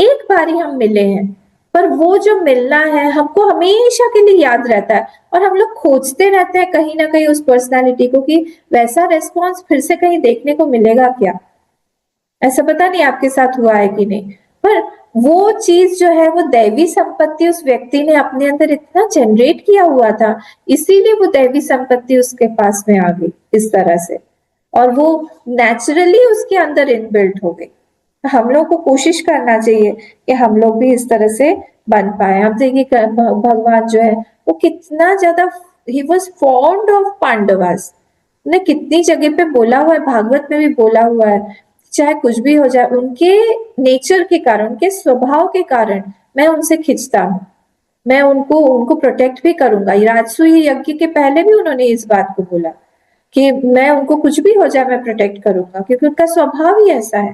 एक बार ही हम मिले हैं, पर वो जो मिलना है हमको हमेशा के लिए याद रहता है, और हम लोग खोजते रहते हैं कहीं ना कहीं उस पर्सनालिटी को कि वैसा रेस्पॉन्स फिर से कहीं देखने को मिलेगा क्या। ऐसा पता नहीं आपके साथ हुआ है कि नहीं, पर वो चीज जो है, वो दैवी संपत्ति उस व्यक्ति ने अपने अंदर इतना जनरेट किया हुआ था, इसीलिए वो दैवी संपत्ति उसके पास में आ गई इस तरह से, और वो नेचुरली उसके अंदर इनबिल्ट हो गई। हम लोग को कोशिश करना चाहिए कि हम लोग भी इस तरह से बन पाए। आप देखिए भगवान जो है वो कितना ज्यादा, he was fond of Pandavas, ने कितनी जगह पे बोला हुआ है, भागवत में भी बोला हुआ है, चाहे कुछ भी हो जाए, उनके नेचर के कारण, उनके स्वभाव के कारण मैं उनसे खिंचता हूँ, मैं उनको प्रोटेक्ट भी करूंगा। राजसूय यज्ञ के पहले भी उन्होंने इस बात को बोला कि मैं उनको कुछ भी हो जाए मैं प्रोटेक्ट करूंगा, क्योंकि उनका स्वभाव ही ऐसा है।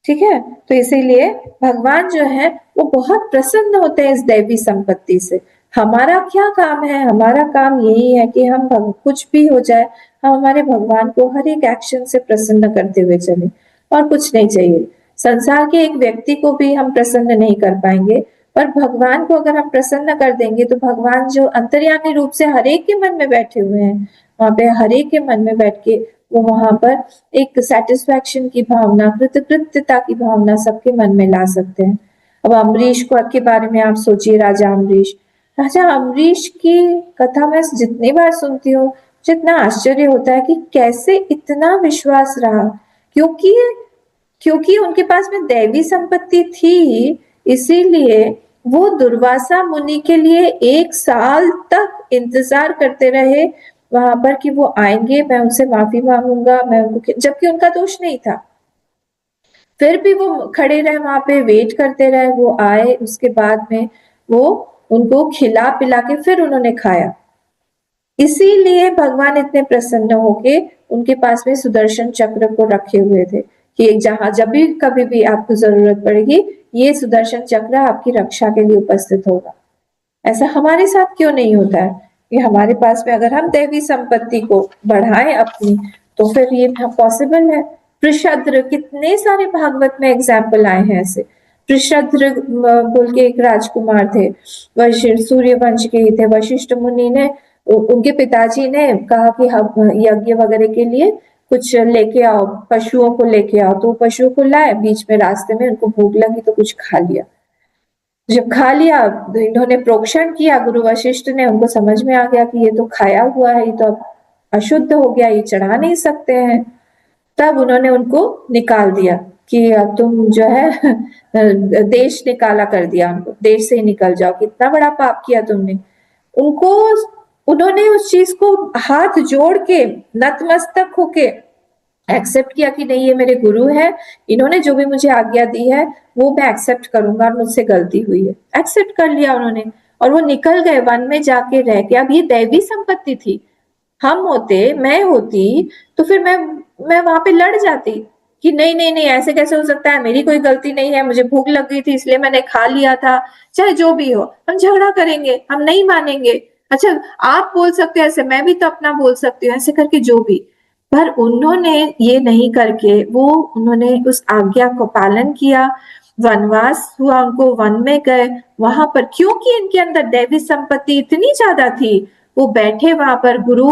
ठीक है, तो इसीलिए भगवान जो है वो बहुत प्रसन्न होते हैं इस दैवी संपत्ति से। हमारा क्या काम है? हमारा काम यही है कि हम कुछ भी हो जाए, हम हमारे भगवान को हर एक एक्शन से प्रसन्न करते हुए चले, और कुछ नहीं चाहिए। संसार के एक व्यक्ति को भी हम प्रसन्न नहीं कर पाएंगे, पर भगवान को अगर हम प्रसन्न कर देंगे तो भगवान जो अंतर्यामी रूप से हर एक के मन में बैठे हुए हैं, वहां पे हर एक के मन में बैठ के वो वहां पर एक सेटिस्फैक्शन की भावना, कृतकृत्यता की भावना सबके मन में ला सकते हैं। अब अम्बरीश को के बारे में आप सोचिए, राजा अम्बरीश की कथा मैं जितनी बार सुनती हूँ जितना आश्चर्य होता है कि कैसे इतना विश्वास रहा, क्योंकि उनके पास में दैवी संपत्ति थी, इसीलिए वो दुर्वासा मुनि के लिए 1 साल तक इंतजार करते रहे वहां पर कि वो आएंगे, मैं उनसे माफी मांगूंगा, मैं उनको, जबकि उनका दोष नहीं था, फिर भी वो खड़े रहे वहां पे, वेट करते रहे, वो आए, उसके बाद में वो उनको खिला पिला के फिर उन्होंने खाया। इसीलिए भगवान इतने प्रसन्न होके उनके पास में सुदर्शन चक्र को रखे हुए थे कि जहां जब भी कभी भी आपको जरूरत पड़ेगी, ये सुदर्शन चक्र आपकी रक्षा के लिए उपस्थित होगा। ऐसा हमारे साथ क्यों नहीं होता है कि हमारे पास में अगर हम दैवी संपत्ति को बढ़ाएं अपनी, तो फिर ये पॉसिबल है। पृषद्र, कितने सारे भागवत में एग्जाम्पल आए हैं ऐसे। पृषद्र बोल के एक राजकुमार थे, वशिष्ठ सूर्य वंश के ही थे। वशिष्ठ मुनि ने, उनके पिताजी ने कहा कि हम यज्ञ वगैरह के लिए कुछ लेके आओ, पशुओं को लेके आओ, तो पशुओं को लाए, बीच में रास्ते में उनको भूख लगी तो कुछ खा लिया। जब खा लिया, इन्होंने प्रोक्षण किया, गुरु वशिष्ठ ने, उनको समझ में आ गया कि ये तो खाया हुआ है, ये तो अशुद्ध हो गया, ये चढ़ा नहीं सकते हैं। तब उन्होंने उनको निकाल दिया कि तुम जो है देश निकाला कर दिया उनको, देश से ही निकल जाओ, कितना बड़ा पाप किया तुमने। उनको उन्होंने उस चीज को हाथ जोड़ के नतमस्तक होके एक्सेप्ट किया कि नहीं ये मेरे गुरु है, इन्होंने जो भी मुझे आज्ञा दी है वो मैं एक्सेप्ट करूंगा और मुझसे गलती हुई है, एक्सेप्ट कर लिया उन्होंने। और वो निकल गए, वन में जाके रह के। अब ये दैवी संपत्ति थी, हम होते, मैं होती, तो फिर मैं वहां पे लड़ जाती कि नहीं नहीं नहीं, ऐसे कैसे हो सकता है, मेरी कोई गलती नहीं है, मुझे भूख लग गई थी इसलिए मैंने खा लिया था, चाहे जो भी हो। हम झगड़ा करेंगे, हम नहीं मानेंगे, अच्छा आप बोल सकते हो ऐसे, मैं भी तो अपना बोल सकती हूँ, ऐसे करके जो भी। पर उन्होंने ये नहीं करके उन्होंने उस आज्ञा को पालन किया, वनवास हुआ, उनको वन में गए, वहां पर क्योंकि इनके अंदर दैवी संपत्ति इतनी ज्यादा थी, वो बैठे वहां पर, गुरु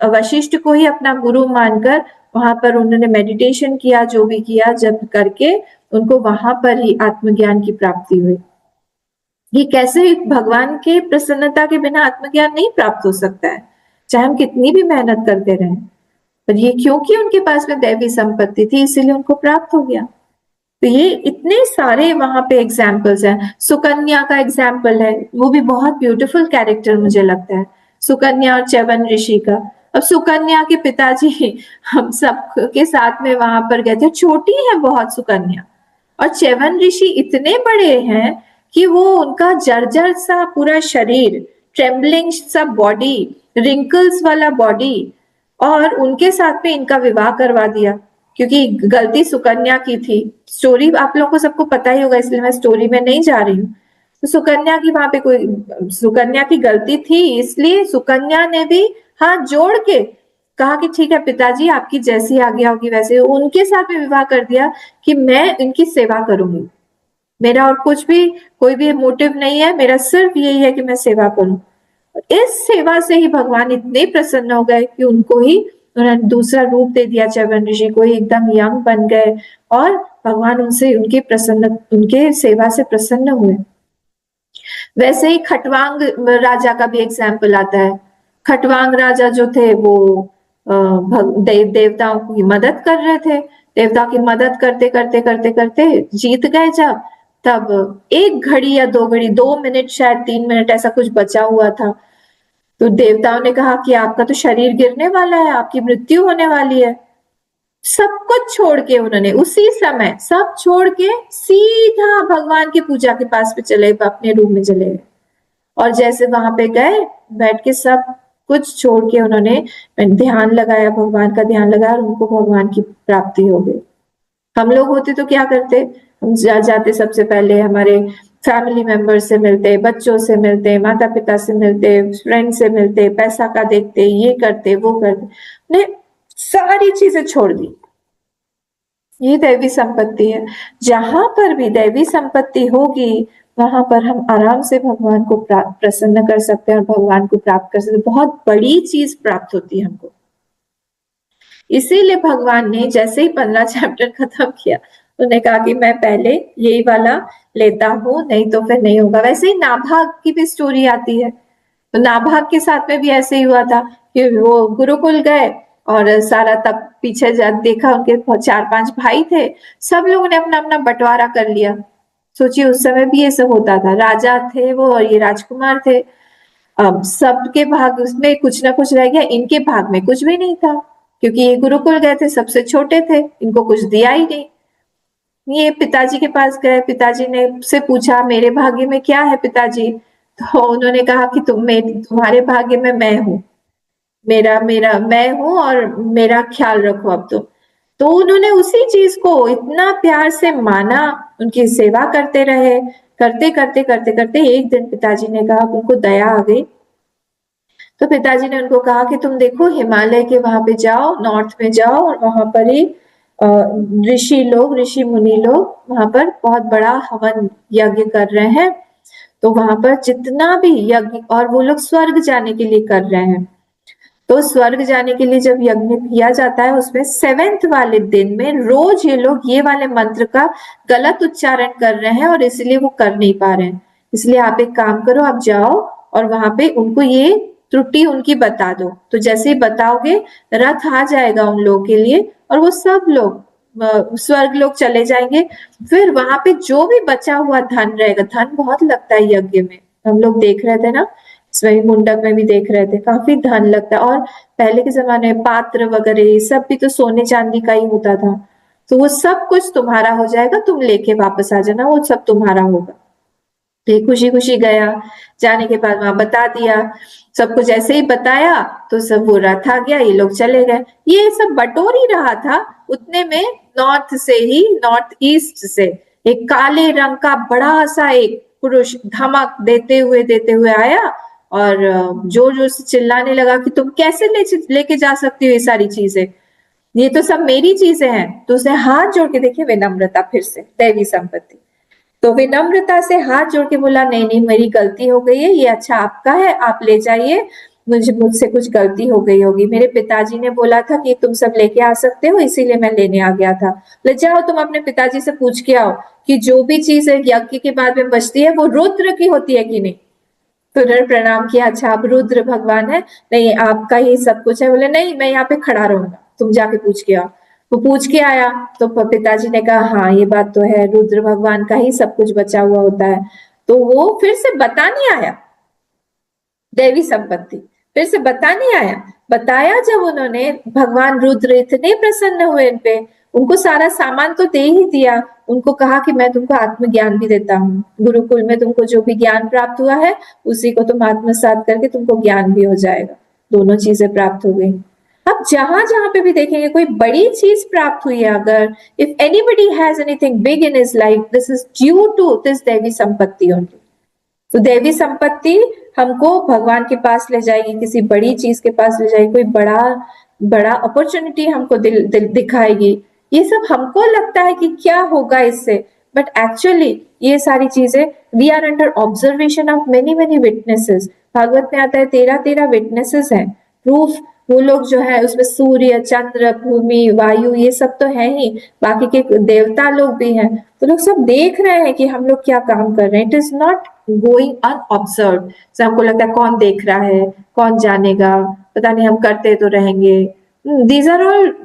वशिष्ठ को ही अपना गुरु मानकर वहां पर उन्होंने मेडिटेशन किया, जो भी किया, जब करके उनको वहां पर ही आत्मज्ञान की प्राप्ति हुई। ये कैसे भगवान के प्रसन्नता के बिना आत्मज्ञान नहीं प्राप्त हो सकता है, चाहे हम कितनी भी मेहनत करते रहें। पर ये क्योंकि उनके पास में दैवी संपत्ति थी, इसीलिए उनको प्राप्त हो गया। तो ये इतने सारे वहां पे एग्जाम्पल्स हैं। सुकन्या का एग्जाम्पल है, वो भी बहुत ब्यूटीफुल कैरेक्टर मुझे लगता है, सुकन्या और च्यवन ऋषि का। अब सुकन्या के पिताजी हम सब के साथ में वहां पर गए थे, छोटी है बहुत सुकन्या, और च्यवन ऋषि इतने बड़े हैं कि वो उनका जर्जर सा पूरा शरीर, ट्रेम्बलिंग सा बॉडी, रिंकल्स वाला बॉडी, और उनके साथ में इनका विवाह करवा दिया, क्योंकि गलती सुकन्या की थी। स्टोरी आप लोगों को सबको पता ही होगा, इसलिए मैं स्टोरी में नहीं जा रही हूँ। तो सुकन्या की वहां पे सुकन्या की गलती थी, इसलिए सुकन्या ने भी हाथ जोड़ के कहा कि ठीक है पिताजी, आपकी जैसी आज्ञा होगी वैसे। उनके साथ में विवाह कर दिया कि मैं इनकी सेवा करूंगी, मेरा और कुछ भी कोई भी मोटिव नहीं है, मेरा सिर्फ यही है कि मैं सेवा करूं। इस सेवा से ही भगवान इतने प्रसन्न हो गए कि उनको ही उन्होंने दूसरा रूप दे दिया, च्यवन ऋषि को ही एकदम यंग बन गए, और भगवान उनसे उनके सेवा से प्रसन्न हुए। वैसे ही खटवांग राजा का भी एग्जाम्पल आता है। खटवांग राजा जो थे वो देवताओं की मदद कर रहे थे, देवताओं की मदद करते करते करते करते जीत गए जब, तब 1 घड़ी या 2 घड़ी, 2 मिनट शायद 3 मिनट ऐसा कुछ बचा हुआ था, तो देवताओं ने कहा कि आपका तो शरीर गिरने वाला है, आपकी मृत्यु होने वाली है। सब कुछ छोड़ के उन्होंने उसी समय सब छोड़ के सीधा भगवान की पूजा के पास पे चले, अपने रूम में चले गए, और जैसे वहां पे गए, बैठ के सब कुछ छोड़ के उन्होंने ध्यान लगाया, भगवान का ध्यान लगाया, और उनको भगवान की प्राप्ति हो गई। हम लोग होते तो क्या करते, हम जाते सबसे पहले हमारे फैमिली मेंबर से मिलते, बच्चों से मिलते, माता पिता से मिलते, फ्रेंड से मिलते, पैसा का देखते, ये करते वो करते, ने सारी चीजें छोड़ दी। ये दैवी संपत्ति है, जहां पर भी दैवी संपत्ति होगी वहां पर हम आराम से भगवान को प्रसन्न कर सकते हैं और भगवान को प्राप्त कर सकते हैं, बहुत बड़ी चीज प्राप्त होती है हमको। इसीलिए भगवान ने जैसे ही 15 चैप्टर खत्म किया, उन्होंने कहा कि मैं पहले यही वाला लेता हूँ, नहीं तो फिर नहीं होगा। वैसे ही नाभाग की भी स्टोरी आती है, तो नाभाग के साथ में भी ऐसे ही हुआ था कि वो गुरुकुल गए, और सारा तब पीछे देखा उनके 4-5 भाई थे, सब लोगों ने अपना अपना बंटवारा कर लिया। सोचिए उस समय भी ये सब होता था, राजा थे वो और ये राजकुमार थे। अब सबके भाग उसमें कुछ ना कुछ रह गया, इनके भाग में कुछ भी नहीं था, क्योंकि ये गुरुकुल गए थे, सबसे छोटे थे, इनको कुछ दिया ही नहीं। ये पिताजी के पास गए, पिताजी ने से पूछा मेरे भाग्य में क्या है पिताजी, तो उन्होंने कहा कि तुम्हारे भाग्य में मैं हूँ, मेरा मैं हूँ और मेरा ख्याल रखो अब तो उन्होंने उसी चीज को इतना प्यार से माना, उनकी सेवा करते रहे, करते करते करते करते एक दिन पिताजी ने कहा, उनको दया आ गई, तो पिताजी ने उनको कहा कि तुम देखो हिमालय के वहां पे जाओ, नॉर्थ में जाओ, और वहां पर ही ऋषि मुनि लोग वहां पर बहुत बड़ा हवन यज्ञ कर रहे हैं, तो वहां पर जितना भी यज्ञ, और वो लोग स्वर्ग जाने के लिए कर रहे हैं, तो स्वर्ग जाने के लिए जब यज्ञ किया जाता है, उसमें 7वें वाले दिन में रोज ये लोग ये वाले मंत्र का गलत उच्चारण कर रहे हैं, और इसलिए वो कर नहीं पा रहे हैं। इसलिए आप एक काम करो, आप जाओ और वहां पे उनको ये त्रुटि उनकी बता दो, तो जैसे ही बताओगे रथ आ जाएगा उन लोगों के लिए, और वो सब लोग स्वर्ग लोग चले जाएंगे। फिर वहां पे जो भी बचा हुआ धन रहेगा, धन बहुत लगता है यज्ञ में, हम लोग देख रहे थे ना, इसमें मुंडक में भी देख रहे थे, काफी धन लगता है। और पहले के जमाने में पात्र वगैरह ये सब भी तो सोने चांदी का ही होता था। तो वो सब कुछ तुम्हारा हो जाएगा, तुम लेके वापस आ जाना, वो सब तुम्हारा होगा। तो ये खुशी खुशी गया, जाने के बाद वहां बता दिया, सबको जैसे ही बताया तो सब वो रथ आ गया, ये लोग चले गए। ये सब बटोर ही रहा था, उतने में नॉर्थ से ही, नॉर्थ ईस्ट से एक काले रंग का बड़ा सा एक पुरुष धमक देते हुए आया और जोर जोर से चिल्लाने लगा कि तुम कैसे लेके जा सकती हो ये सारी चीजें, ये तो सब मेरी चीजें हैं। तो उसने हाथ जोड़ के, देखिए विनम्रता, फिर से दैवी संपत्ति, तो विनम्रता से हाथ जोड़ के बोला नहीं नहीं मेरी गलती हो गई है, ये अच्छा आपका है, आप ले जाइए, मुझसे कुछ गलती हो गई होगी, मेरे पिताजी ने बोला था कि तुम सब लेके आ सकते हो, इसीलिए मैं लेने आ गया था। ले जाओ तुम अपने पिताजी से पूछ के आओ कि जो भी चीज यज्ञ के बाद में बचती है वो रुद्र की होती है कि नहीं। तो उन्होंने प्रणाम किया, अच्छा आप रुद्र भगवान है, नहीं आपका ही सब कुछ है। बोले नहीं मैं यहाँ पे खड़ा रहूंगा, तुम जाके पूछ के आओ। वो पूछ के आया तो पिताजी ने कहा हाँ ये बात तो है, रुद्र भगवान का ही सब कुछ बचा हुआ होता है। तो वो फिर से बताने आया दैवी संपत्ति, फिर से बताने आया, बताया जब उन्होंने, भगवान रुद्र इतने प्रसन्न हुए इन पे, उनको सारा सामान तो दे ही दिया, उनको कहा कि मैं तुमको आत्मज्ञान भी देता हूँ, गुरुकुल में तुमको जो भी ज्ञान प्राप्त हुआ है उसी को तुम आत्मसात करके तुमको ज्ञान भी हो जाएगा। दोनों चीजें प्राप्त हो गई। अब जहां जहां पे भी देखेंगे कोई बड़ी चीज प्राप्त हुई है, अगर if anybody has anything big in his life, this is due to this दैवी संपत्ति ओनली। तो दैवी संपत्ति हमको भगवान के पास ले जाएगी, किसी बड़ी चीज के पास ले जाएगी, कोई बड़ा अपॉर्चुनिटी हमको दिखाएगी। ये सब हमको लगता है कि क्या होगा इससे, बट एक्चुअली ये सारी चीजें we are under observation of many witnesses. Bhagavat में आता है 13 विटनेसेस हैं, प्रूफ। वो लोग जो है उसमें सूर्य, चंद्र, भूमि, वायु ये सब तो है ही, बाकी के देवता लोग भी हैं, तो लोग सब देख रहे हैं कि हम लोग क्या काम कर रहे हैं। It is not going unobserved. हमको लगता है कौन देख रहा है, कौन जानेगा, पता नहीं हम करते तो रहेंगे। दीज आर ऑल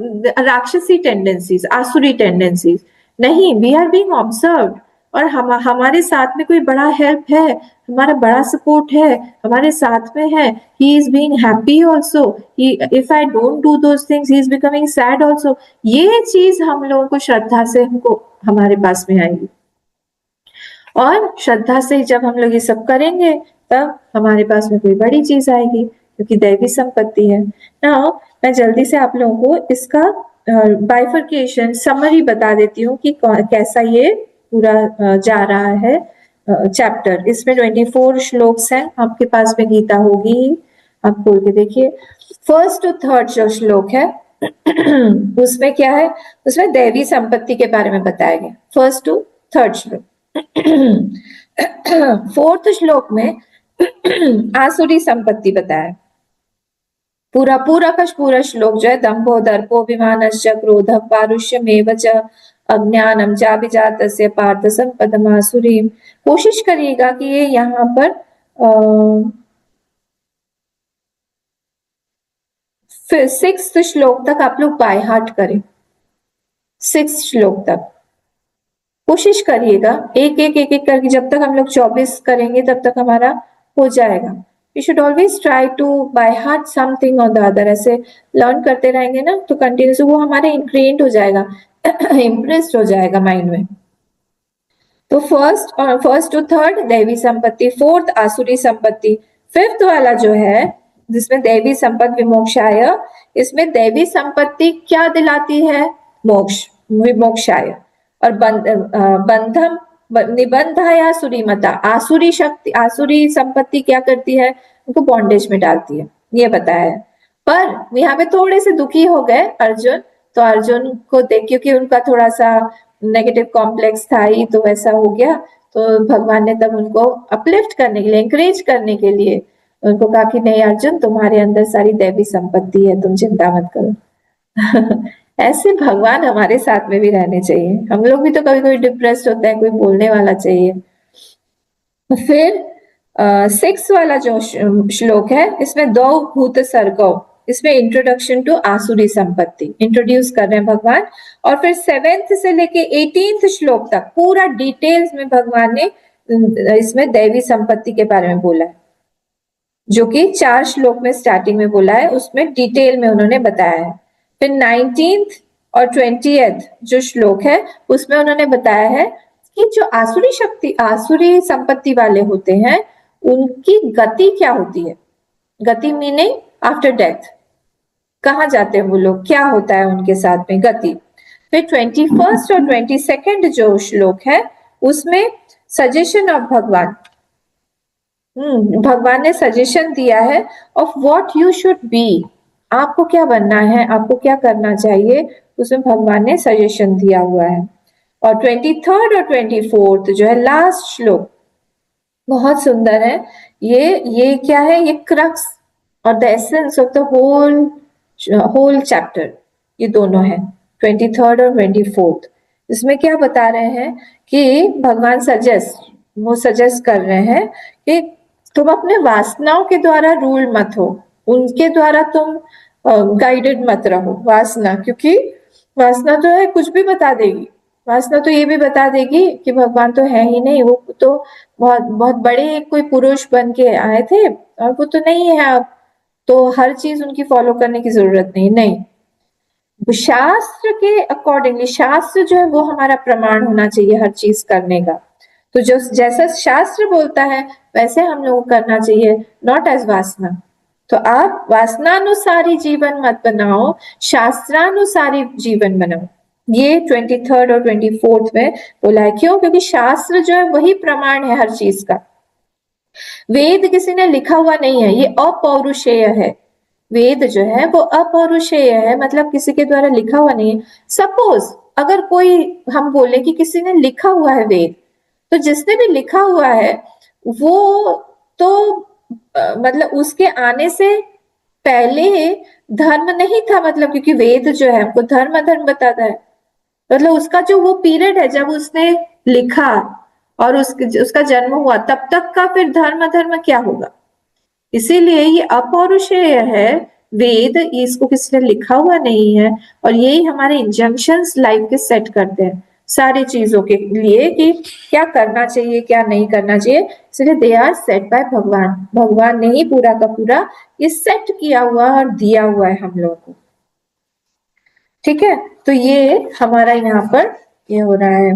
राक्षसी टेंडेंसीज, आसुरी टेंडेंसीज। नहीं, वी आर बीइंग ऑब्जर्व्ड, और हमारे साथ में कोई बड़ा हेल्प है, हमारा बड़ा सपोर्ट है, हमारे साथ में है। He is being happy also, if I don't do those things he is becoming sad also. ये चीज हम लोगों को श्रद्धा से हमको हमारे पास में आएगी, और श्रद्धा से जब हम लोग ये सब करेंगे तब हमारे पास में कोई बड़ी चीज आएगी, क्योंकि दैवी संपत्ति है। नाउ मैं जल्दी से आप लोगों को इसका बाइफर्केशन समरी बता देती हूँ कि कैसा ये पूरा जा रहा है चैप्टर। इसमें 24 श्लोक्स हैं, आपके पास में गीता होगी, आप खोल के देखिए। फर्स्ट टू थर्ड जो श्लोक है उसमें क्या है, उसमें दैवी संपत्ति के बारे में बताया गया, फर्स्ट टू थर्ड श्लोक। फोर्थ श्लोक में आसुरी संपत्ति बताया। पूरा श्लोक जो है, दंभो दर्पो अभिमानश्च क्रोधः पारुष्यमेव च अज्ञानम चाभिजातस्य पार्थ संपदमासुरी। कोशिश करिएगा कि ये यहाँ पर 6th श्लोक तक आप लोग बाय हार्ट करें। 6th श्लोक तक कोशिश करिएगा, एक करके, जब तक हम लोग 24 करेंगे तब तक हमारा हो जाएगा। We should always try to by heart something or the other। ऐसे लर्न करते रहेंगे ना तो कंटिन्यूस वो हमारे इंग्रेन्ड हो जाएगा, इम्प्रेस्ड हो जाएगा माइंड में। तो फर्स्ट टू थर्ड दैवी संपत्ति, फोर्थ आसुरी संपत्ति, फिफ्थ वाला जो है जिसमें दैवी संपत्ति विमोक्षाय, इसमें दैवी संपत्ति क्या दिलाती है, मोक्ष, विमोक्षाय। और बंधम निबंधाया सुरीमता, आसुरी शक्ति, आसुरी संपत्ति क्या करती है, उनको बॉन्डेज में डालती है, ये बताया है। पर यहाँ पे थोड़े से दुखी हो गए अर्जुन, तो अर्जुन को देख, क्योंकि उनका थोड़ा सा नेगेटिव कॉम्प्लेक्स था ही, तो वैसा हो गया। तो भगवान ने तब उनको अपलिफ्ट करने के लिए, एंकरेज करने के लिए उनको कहा कि नहीं अर्जुन, तुम्हारे अंदर सारी दैवी संपत्ति है, तुम चिंता मत करो। ऐसे भगवान हमारे साथ में भी रहने चाहिए। हम लोग भी तो कभी कभी डिप्रेस्ड होते हैं, कोई बोलने वाला चाहिए। फिर 6 वाला जो श्लोक है, इसमें 2 भूत सर्गो, इसमें इंट्रोडक्शन टू आसुरी संपत्ति इंट्रोड्यूस कर रहे हैं भगवान। और फिर 7th से लेके 18th श्लोक तक पूरा डिटेल्स में भगवान ने इसमें दैवी संपत्ति के बारे में बोला है, जो कि 4 श्लोक में स्टार्टिंग में बोला है, उसमें डिटेल में उन्होंने बताया है। फिर 19th और 20th जो श्लोक है उसमें उन्होंने बताया है कि जो आसुरी संपत्ति वाले होते हैं उनकी गति क्या होती है। गति मीनिंग आफ्टर डेथ, कहाँ जाते हैं वो लोग, क्या होता है उनके साथ में गति। फिर 21st और 22nd जो श्लोक है उसमें सजेशन ऑफ भगवान, भगवान ने सजेशन दिया है of what you should be, आपको क्या बनना है, आपको क्या करना चाहिए, उसमें भगवान ने सजेशन दिया हुआ है। और 23rd और 24th जो है लास्ट श्लोक बहुत सुंदर है। ये क्या है, ये क्रक्स और the essence of the whole chapter, ये दोनों है 23rd और 24th। इसमें क्या बता रहे हैं कि भगवान सजेस्ट कर रहे हैं कि तुम अपने वासनाओं के द्वारा रूल मत हो, उनके द्वारा तुम गाइडेड मत रहो। वासना, क्योंकि वासना तो है कुछ भी बता देगी, वासना तो ये भी बता देगी कि भगवान तो है ही नहीं, वो तो बहुत बहुत बड़े कोई पुरुष बन के आए थे और वो तो नहीं है अब, तो हर चीज उनकी फॉलो करने की जरूरत नहीं। शास्त्र के अकॉर्डिंगली, शास्त्र जो है वो हमारा प्रमाण होना चाहिए हर चीज करने का। तो जो जैसा शास्त्र बोलता है वैसे हम लोगों को करना चाहिए, नॉट एज वासना। तो आप वासनानुसारी जीवन मत बनाओ, शास्त्रानुसारी जीवन बनाओ। ये 23rd और 24th में बोला है। क्यों? क्योंकि शास्त्र जो है वही प्रमाण है हर चीज का। वेद किसी ने लिखा हुआ नहीं है, ये अपौरुषेय है। वेद जो है वो अपौरुषेय है, मतलब किसी के द्वारा लिखा हुआ नहीं है। सपोज अगर कोई हम बोले कि किसी ने लिखा हुआ है वेद, तो जिसने भी लिखा हुआ है वो तो मतलब उसके आने से पहले धर्म नहीं था, मतलब क्योंकि वेद जो है हमको धर्म अधर्म बताता है, मतलब उसका जो वो पीरियड है जब उसने लिखा और उसका जन्म हुआ तब तक का फिर धर्म अधर्म क्या होगा। इसीलिए ये अपौरुषेय है वेद, इसको किसी ने लिखा हुआ नहीं है, और यही हमारे इंजंक्शंस लाइफ के सेट करते हैं सारी चीजों के लिए कि क्या करना चाहिए क्या नहीं करना चाहिए। इसलिए दे आर सेट बाय भगवान ने ही पूरा का पूरा ये सेट किया हुआ और दिया हुआ है हम लोगों को। ठीक है, तो ये हमारा यहाँ पर ये हो रहा है।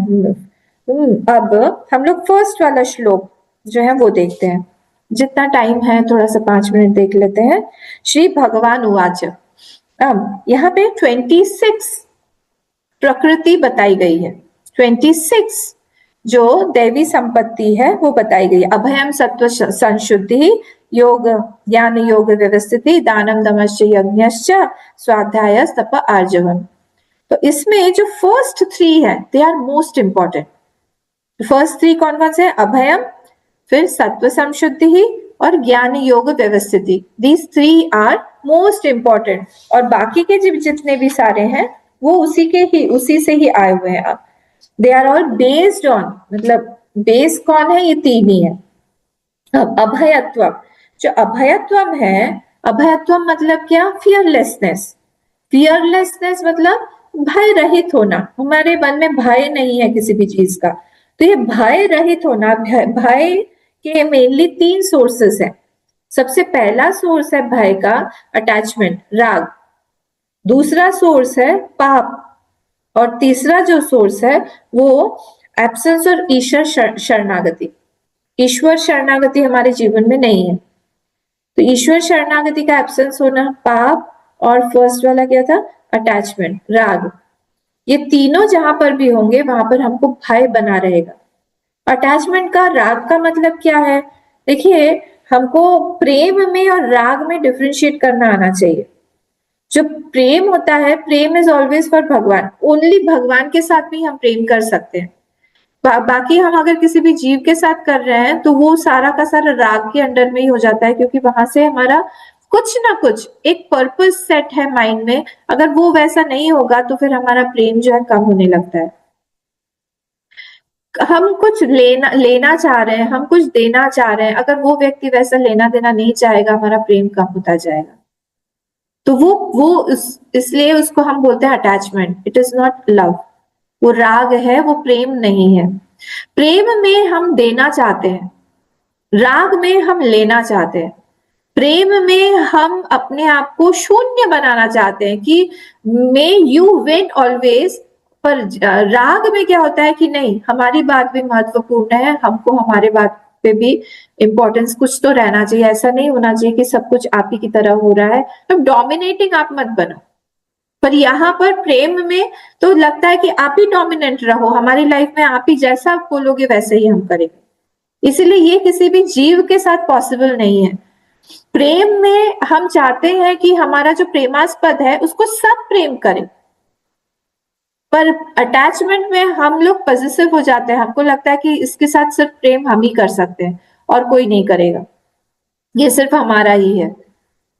अब हम लोग फर्स्ट वाला श्लोक जो है वो देखते हैं, जितना टाइम है थोड़ा सा 5 मिनट देख लेते हैं। श्री भगवान उवाच। अब यहाँ पे 26 प्रकृति बताई गई है, 26 जो दैवी संपत्ति है वो बताई गई है। अभयम सत्व संशुद्धि, योग ज्ञान योग व्यवस्थिति, दानम दमश्च यज्ञश्च, स्वाध्याय तप आर्जवम। तो इसमें जो फर्स्ट 3 है they are most important. First 3 कौन कौन से है? अभयम, फिर सत्व संशुद्धि और ज्ञान योग व्यवस्थिति। दीज 3 आर मोस्ट इंपॉर्टेंट, और बाकी के जितने भी सारे हैं वो उसी से ही आए हुए हैं। They are all based on, मतलब बेस कौन है? ये 3 ही है। अब अभयत्व, जो अभयत्व है, अभयत्व मतलब क्या? फियरलेसनेस। फियरलेसनेस मतलब भय रहित होना, हमारे मन में भय नहीं है किसी भी चीज का। तो ये भय रहित होना, भय के मेनली 3 सोर्सेस है। सबसे पहला सोर्स है भय का अटैचमेंट, राग। दूसरा सोर्स है पाप, और तीसरा जो सोर्स है वो एब्सेंस और ईश्वर शरणागति। ईश्वर शरणागति हमारे जीवन में नहीं है, तो ईश्वर शरणागति का एब्सेंस होना, पाप, और फर्स्ट वाला क्या था? अटैचमेंट, राग। ये तीनों जहां पर भी होंगे वहां पर हमको भय बना रहेगा। अटैचमेंट का, राग का मतलब क्या है? देखिए, हमको प्रेम में और राग में डिफरेंशिएट करना आना चाहिए। जो प्रेम होता है, प्रेम इज ऑलवेज फॉर भगवान, ओनली भगवान के साथ भी हम प्रेम कर सकते हैं। बाकी हम अगर किसी भी जीव के साथ कर रहे हैं तो वो सारा का सारा राग के अंडर में ही हो जाता है, क्योंकि वहां से हमारा कुछ ना कुछ एक पर्पस सेट है माइंड में। अगर वो वैसा नहीं होगा तो फिर हमारा प्रेम जो है कम होने लगता है। हम कुछ लेना चाह रहे हैं, हम कुछ देना चाह रहे हैं, अगर वो व्यक्ति वैसा लेना देना नहीं चाहेगा, हमारा प्रेम कम होता जाएगा। तो वो इसलिए उसको हम बोलते हैं attachment. It is not love, वो राग है, वो प्रेम नहीं है। प्रेम में हम देना चाहते हैं, राग में हम लेना चाहते हैं, प्रेम में हम अपने आप को शून्य बनाना चाहते हैं कि मे यू विन ऑलवेज। पर राग में क्या होता है कि नहीं, हमारी बात भी महत्वपूर्ण है, हमको हमारे बात पे भी इम्पोर्टेंस कुछ तो रहना चाहिए। ऐसा नहीं होना चाहिए कि सब कुछ आप ही की तरह हो रहा है, तो डोमिनेटिंग आप मत बनो। पर यहाँ पर प्रेम में तो लगता है कि आप ही डोमिनेंट रहो हमारी लाइफ में, आप ही जैसा आप बोलोगे वैसे ही हम करेंगे। इसलिए ये किसी भी जीव के साथ पॉसिबल नहीं है। प्रेम में हम चाहते हैं कि हमारा जो प्रेमास्पद है उसको सब प्रेम करें, पर अटैचमेंट में हम लोग पॉजिटिव हो जाते हैं। हमको लगता है कि इसके साथ सिर्फ प्रेम हम ही कर सकते हैं और कोई नहीं करेगा, ये सिर्फ हमारा ही है।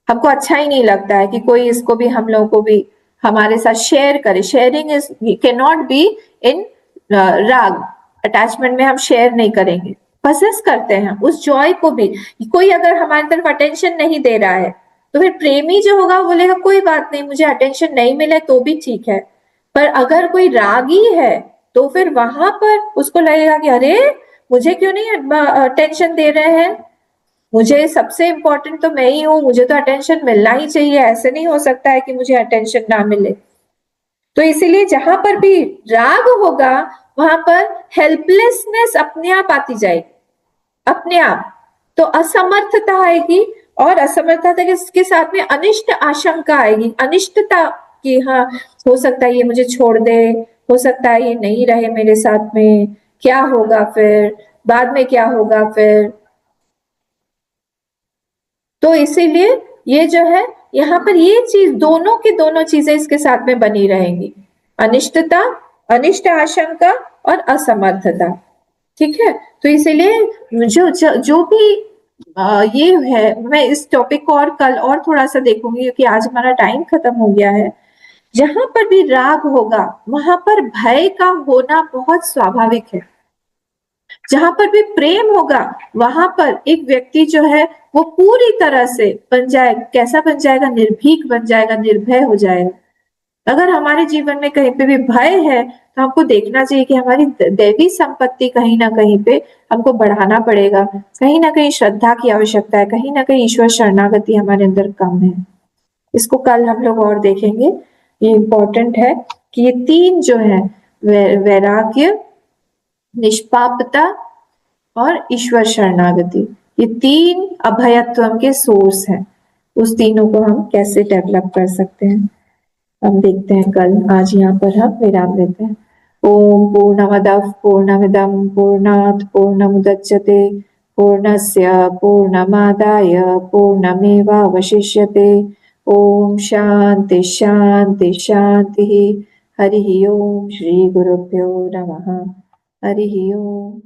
हमको अच्छा ही नहीं लगता है कि कोई इसको भी, हम लोगों को भी हमारे साथ शेयर करे। Sharing is can not be in राग। अटैचमेंट में हम शेयर नहीं करेंगे, पसेस करते हैं उस जॉय को भी। कोई अगर हमारी तरफ अटेंशन नहीं दे रहा है तो फिर प्रेमी जो होगा वो बोलेगा कोई बात नहीं, मुझे अटेंशन नहीं मिले तो भी ठीक है। पर अगर कोई रागी है तो फिर वहां पर उसको लगेगा कि अरे मुझे क्यों नहीं अटेंशन दे रहे हैं, मुझे सबसे इम्पोर्टेंट तो मैं ही हूँ, मुझे तो अटेंशन मिलना ही चाहिए, ऐसे नहीं हो सकता है कि मुझे अटेंशन ना मिले। तो इसीलिए जहां पर भी राग होगा वहां पर हेल्पलेसनेस अपने आप आती जाएगी, अपने आप। तो असमर्थता आएगी, और असमर्थता के साथ में अनिष्ट आशंका आएगी, अनिष्टता कि हाँ हो सकता है ये मुझे छोड़ दे, हो सकता है ये नहीं रहे मेरे साथ में, क्या होगा फिर, बाद में क्या होगा फिर। तो इसीलिए ये जो है यहाँ पर ये चीज, दोनों की दोनों चीजें इसके साथ में बनी रहेंगी, अनिष्टता, अनिष्ट आशंका और असमर्थता। ठीक है, तो इसीलिए जो भी ये है, मैं इस टॉपिक को और कल और थोड़ा सा देखूंगी क्योंकि आज हमारा टाइम खत्म हो गया है। जहां पर भी राग होगा वहां पर भय का होना बहुत स्वाभाविक है। जहां पर भी प्रेम होगा वहां पर एक व्यक्ति जो है वो पूरी तरह से बन जाए, कैसा बन जाएगा, निर्भीक बन जाएगा, निर्भय हो जाएगा। अगर हमारे जीवन में कहीं पे भी भय है तो हमको देखना चाहिए कि हमारी दैवी संपत्ति कहीं ना कहीं पे हमको बढ़ाना पड़ेगा, कहीं ना कहीं श्रद्धा की आवश्यकता है, कहीं ना कहीं ईश्वर शरणागति हमारे अंदर कम है। इसको कल हम लोग और देखेंगे। ये इम्पोर्टेंट है कि ये तीन जो है, वैराग्य, निष्पापता और ईश्वर शरणागति, ये तीन अभयत्व के सोर्स हैं। उस तीनों को हम कैसे डेवलप कर सकते हैं हम देखते हैं कल। आज यहाँ पर हम विराम देते हैं। ओम पूर्णमदः पूर्णमिदं पूर्णात् पूर्णमुदच्यते पूर्णस्य पूर्णमादाय पूर्णमेवावशिष्यते। ओम शांति शांति शांति। हरि ओम। श्री गुरुभ्यो नमः। हरि ओम।